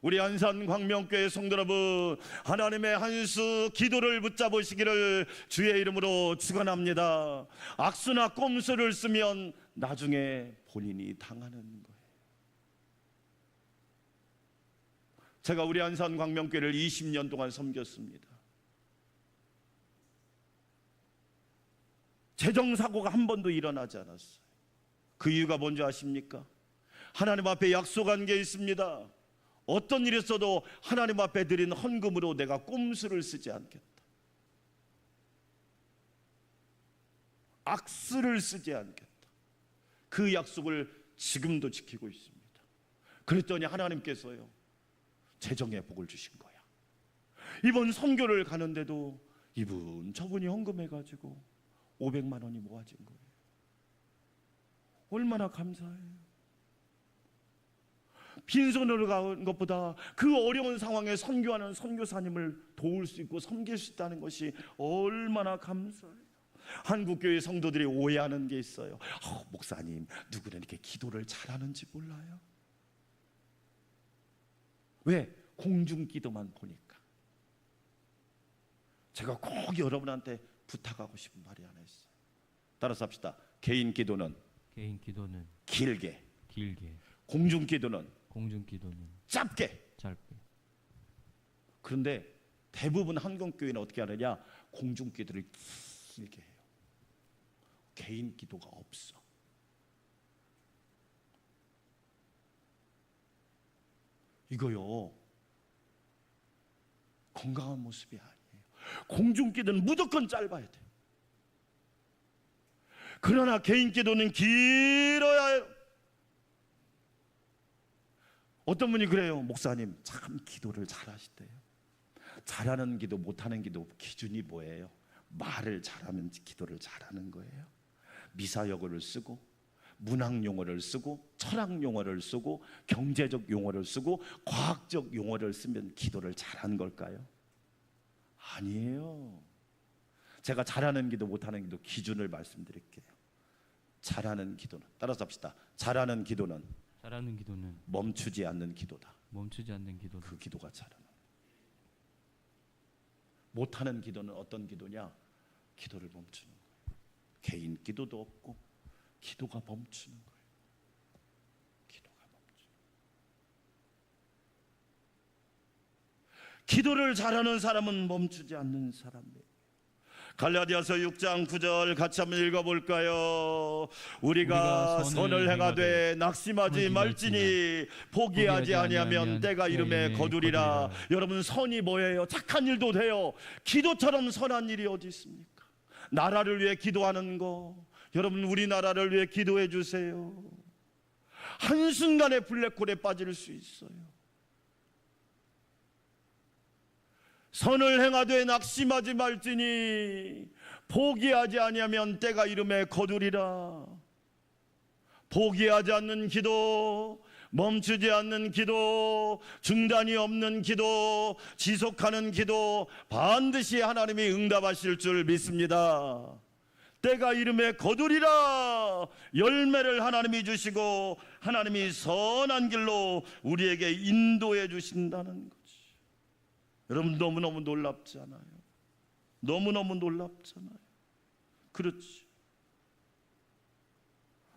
우리 안산 광명교회 성도 여러분, 하나님의 한 수 기도를 붙잡으시기를 주의 이름으로 축원합니다. 악수나 꼼수를 쓰면 나중에 본인이 당하는 거예요. 제가 우리 안산 광명교회를 20년 동안 섬겼습니다. 재정사고가 한 번도 일어나지 않았어요. 그 이유가 뭔지 아십니까? 하나님 앞에 약속한 게 있습니다. 어떤 일이 있어도 하나님 앞에 드린 헌금으로 내가 꼼수를 쓰지 않겠다. 악수를 쓰지 않겠다. 그 약속을 지금도 지키고 있습니다. 그랬더니 하나님께서요, 재정의 복을 주신 거야. 이번 선교를 가는데도 이분 저분이 헌금해가지고 500만 원이 모아진 거예요. 얼마나 감사해요. 빈손으로 간 것보다 그 어려운 상황에 선교하는 선교사님을 도울 수 있고 섬길 수 있다는 것이 얼마나 감사해요. 한국교회 성도들이 오해하는 게 있어요. 목사님, 누구는 이렇게 기도를 잘하는지 몰라요. 왜? 공중기도만 보니까. 제가 꼭 여러분한테 부탁하고 싶은 말이 하나 있어요. 따라서 합시다. 개인 기도는 길게, 공중기도는 짧게. 그런데 대부분 한국교회는 어떻게 하느냐? 공중기도를 길게 해요. 개인 기도가 없어. 이거요, 건강한 모습이 아니에요. 공중기도는 무조건 짧아야 돼요. 그러나 개인 기도는 길어야 해요. 어떤 분이 그래요. 목사님, 참 기도를 잘하시대요. 잘하는 기도, 못하는 기도 기준이 뭐예요? 말을 잘하면 기도를 잘하는 거예요. 미사여구를 쓰고 문학 용어를 쓰고 철학 용어를 쓰고 경제적 용어를 쓰고 과학적 용어를 쓰면 기도를 잘하는 걸까요? 아니에요. 제가 잘하는 기도, 못하는 기도 기준을 말씀드릴게요. 잘하는 기도는, 따라서 합시다. 잘하는 기도는 멈추지 않는 기도다. 그 기도가 잘하는. 못하는 기도는 어떤 기도냐? 기도를 멈추는 거예요. 개인 기도도 없고 기도가 멈추는 거예요. 기도가 멈추는 거예요. 기도를 잘하는 사람은 멈추지 않는 사람이에요. 갈라디아서 6장 9절 같이 한번 읽어볼까요? 우리가 선을 행하되 낙심하지 말지니 포기하지 아니하면 때가 이름에 거두리라. 여러분, 선이 뭐예요? 착한 일도 돼요. 기도처럼 선한 일이 어디 있습니까? 나라를 위해 기도하는 거, 여러분 우리나라를 위해 기도해 주세요. 한순간에 블랙홀에 빠질 수 있어요. 선을 행하되 낙심하지 말지니 포기하지 아니하면 때가 이름에 거두리라. 포기하지 않는 기도, 멈추지 않는 기도, 중단이 없는 기도, 지속하는 기도, 반드시 하나님이 응답하실 줄 믿습니다. 때가 이름에 거두리라. 열매를 하나님이 주시고 하나님이 선한 길로 우리에게 인도해 주신다는 거지. 여러분, 너무너무 놀랍지 않아요? 너무너무 놀랍잖아요. 그렇지.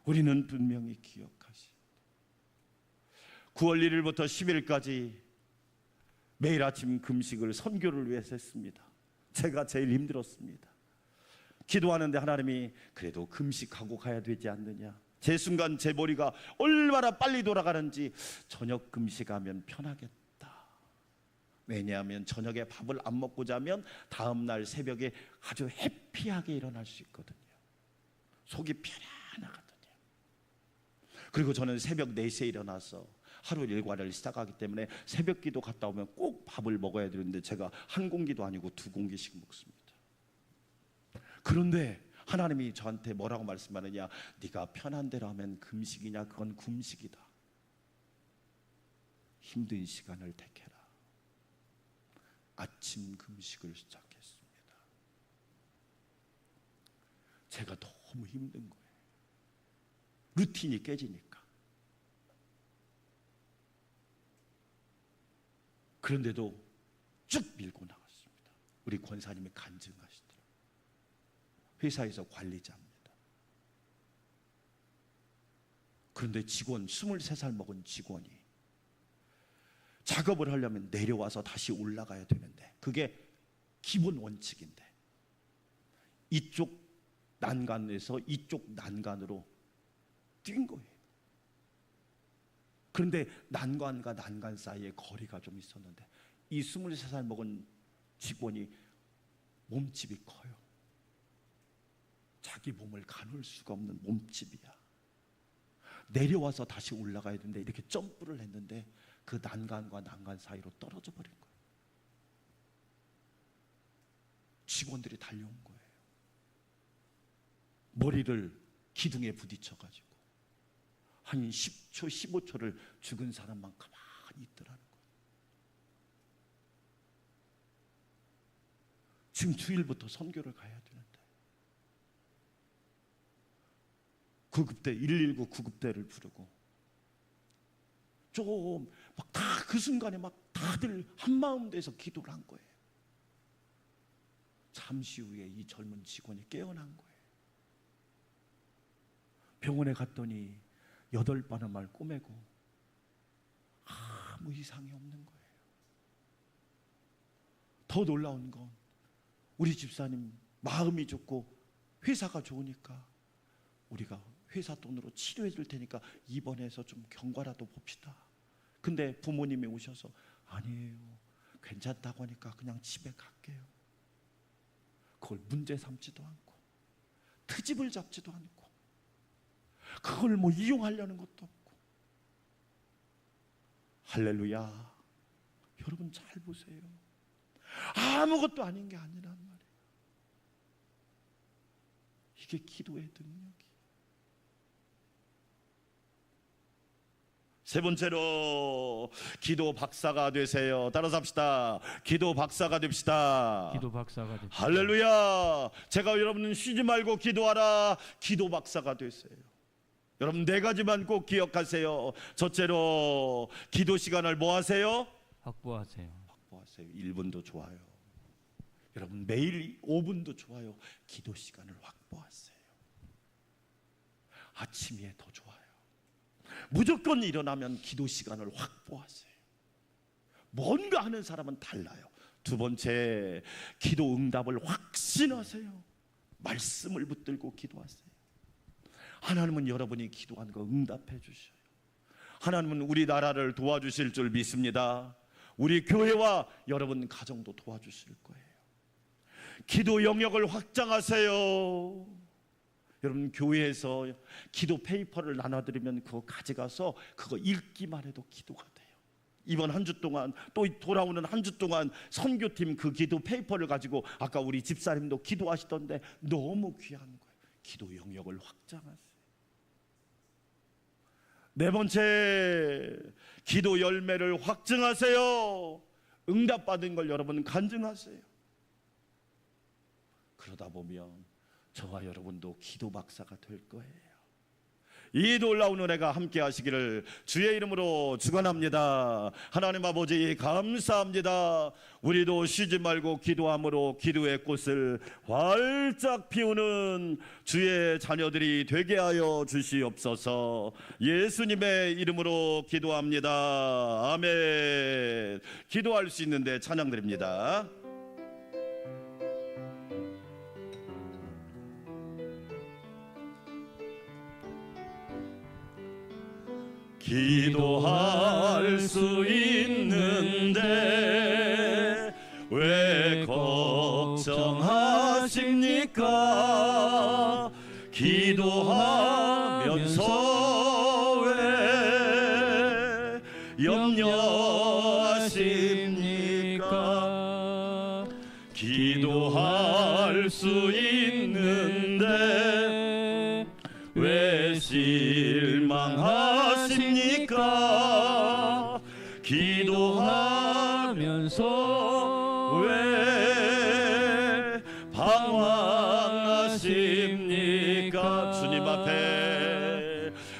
우리는 분명히 기억하시. 9월 1일부터 10일까지 매일 아침 금식을 선교를 위해서 했습니다. 제가 제일 힘들었습니다. 기도하는데 하나님이 그래도 금식하고 가야 되지 않느냐. 제 순간 제 머리가 얼마나 빨리 돌아가는지, 저녁 금식하면 편하겠다. 왜냐하면 저녁에 밥을 안 먹고 자면 다음날 새벽에 아주 해피하게 일어날 수 있거든요. 속이 편안하거든요. 그리고 저는 새벽 4시에 일어나서 하루 일과를 시작하기 때문에 새벽 기도 갔다 오면 꼭 밥을 먹어야 되는데 제가 한 공기도 아니고 2공기씩 먹습니다. 그런데 하나님이 저한테 뭐라고 말씀하느냐? 네가 편한 대로 하면 금식이냐? 그건 금식이다. 힘든 시간을 택해라. 아침 금식을 시작했습니다. 제가 너무 힘든 거예요. 루틴이 깨지니까. 그런데도 쭉 밀고 나갔습니다. 우리 권사님이 간증하시더라고요. 회사에서 관리자입니다. 그런데 직원, 23살 먹은 직원이 작업을 하려면 내려와서 다시 올라가야 되는데, 그게 기본 원칙인데 이쪽 난간에서 이쪽 난간으로 뛴 거예요. 그런데 난간과 난간 사이에 거리가 좀 있었는데 이 23살 먹은 직원이 몸집이 커요. 자기 몸을 가눌 수가 없는 몸집이야. 내려와서 다시 올라가야 되는데 이렇게 점프를 했는데 그 난간과 난간 사이로 떨어져 버린 거예요. 직원들이 달려온 거예요. 머리를 기둥에 부딪혀가지고 한 10초 15초를 죽은 사람만 가만히 있더라는 거예요. 지금 주일부터 선교를 가야 되는데 구급대 119 구급대를 부르고 좀 막 다 그 순간에 막 다들 한마음 돼서 기도를 한 거예요. 잠시 후에 이 젊은 직원이 깨어난 거예요. 병원에 갔더니 8바람을 꼬매고 아무 이상이 없는 거예요. 더 놀라운 건 우리 집사님 마음이 좋고 회사가 좋으니까 우리가 회사 돈으로 치료해 줄 테니까 입원해서 좀 경과라도 봅시다. 근데 부모님이 오셔서 아니에요, 괜찮다고 하니까 그냥 집에 갈게요. 그걸 문제 삼지도 않고 트집을 잡지도 않고 그걸 뭐 이용하려는 것도 없고. 할렐루야. 여러분 잘 보세요. 아무것도 아닌 게 아니란 말이에요. 이게 기도의 능력이. 세 번째로 기도 박사가 되세요. 따라서 합시다. 기도 박사가 됩시다. 기도 박사가 됩시다. 할렐루야. 제가 여러분은 쉬지 말고 기도하라. 기도 박사가 되세요. 여러분 네 가지만 꼭 기억하세요. 첫째로 기도 시간을 뭐 하세요? 확보하세요. 확보하세요. 1분도 좋아요. 여러분 매일 5분도 좋아요. 기도 시간을 확보하세요. 아침에 더 좋아요. 무조건 일어나면 기도 시간을 확보하세요. 뭔가 하는 사람은 달라요. 두 번째, 기도 응답을 확신하세요. 말씀을 붙들고 기도하세요. 하나님은 여러분이 기도한 거 응답해 주셔요. 하나님은 우리나라를 도와주실 줄 믿습니다. 우리 교회와 여러분 가정도 도와주실 거예요. 기도 영역을 확장하세요. 여러분 교회에서 기도 페이퍼를 나눠드리면 그거 가져가서 그거 읽기만 해도 기도가 돼요. 이번 한 주 동안 또 돌아오는 한 주 동안 선교팀 그 기도 페이퍼를 가지고 아까 우리 집사님도 기도하시던데 너무 귀한 거예요. 기도 영역을 확장하세요. 네 번째, 기도 열매를 확증하세요. 응답받은 걸 여러분 간증하세요. 그러다 보면 저와 여러분도 기도 박사가 될 거예요. 이 놀라운 은혜가 함께 하시기를 주의 이름으로 축원합니다. 하나님 아버지 감사합니다. 우리도 쉬지 말고 기도함으로 기도의 꽃을 활짝 피우는 주의 자녀들이 되게 하여 주시옵소서. 예수님의 이름으로 기도합니다. 아멘. 기도할 수 있는데 찬양 드립니다. 기도할 수 있는데 왜 걱정하십니까? 기도하면서 왜 염려하십니까? 기도할 수 있는데 왜 실망하십니까? 기도하면서 왜 방황하십니까?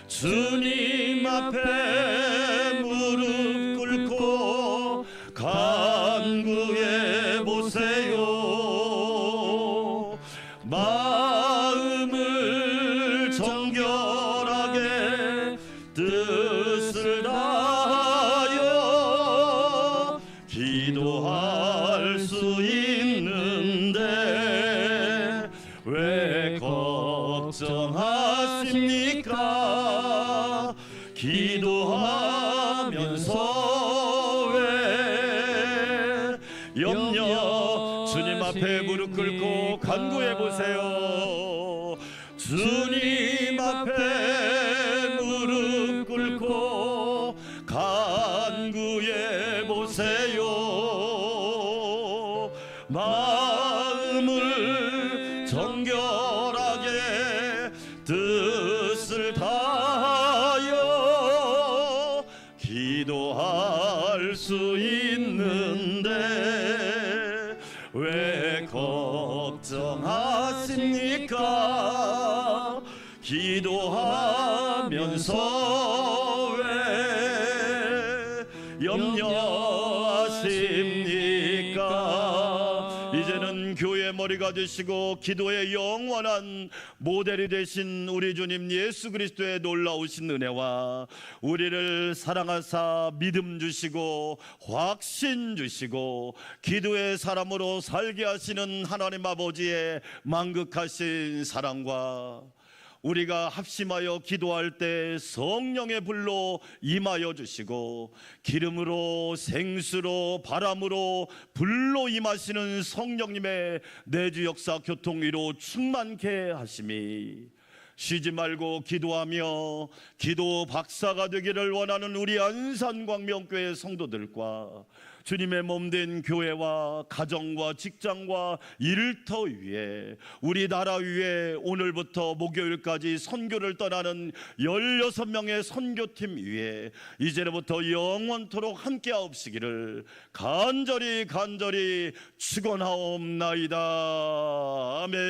주님 앞에 무릎 꿇고 간구해 보세요. 마음을 정결하게 뜻을 다하여 기도할 수 있는데 왜 걱정하십니까? 기도하면서 왜 염려? 주님 앞에 무릎 꿇고 간구해 보세요. 주님 앞에 무릎 꿇고 간구해 보세요. 마음을 정결하게 될 수 있는데 왜 걱정하십니까? 기도하면서 왜 염려하십니까? 이제는 교회의 머리가 되시고 기도의 영원한 모델이 되신 우리 주님 예수 그리스도의 놀라우신 은혜와 우리를 사랑하사 믿음 주시고 확신 주시고 기도의 사람으로 살게 하시는 하나님 아버지의 만극하신 사랑과 우리가 합심하여 기도할 때 성령의 불로 임하여 주시고 기름으로 생수로 바람으로 불로 임하시는 성령님의 내주 역사 교통위로 충만케 하심이 쉬지 말고 기도하며 기도 박사가 되기를 원하는 우리 안산광명교회 성도들과 주님의 몸된 교회와 가정과 직장과 일터 위에 우리 나라 위에 오늘부터 목요일까지 선교를 떠나는 16명의 선교팀 위에 이제부터 영원토록 함께하옵시기를 간절히 축원하옵나이다. 아멘.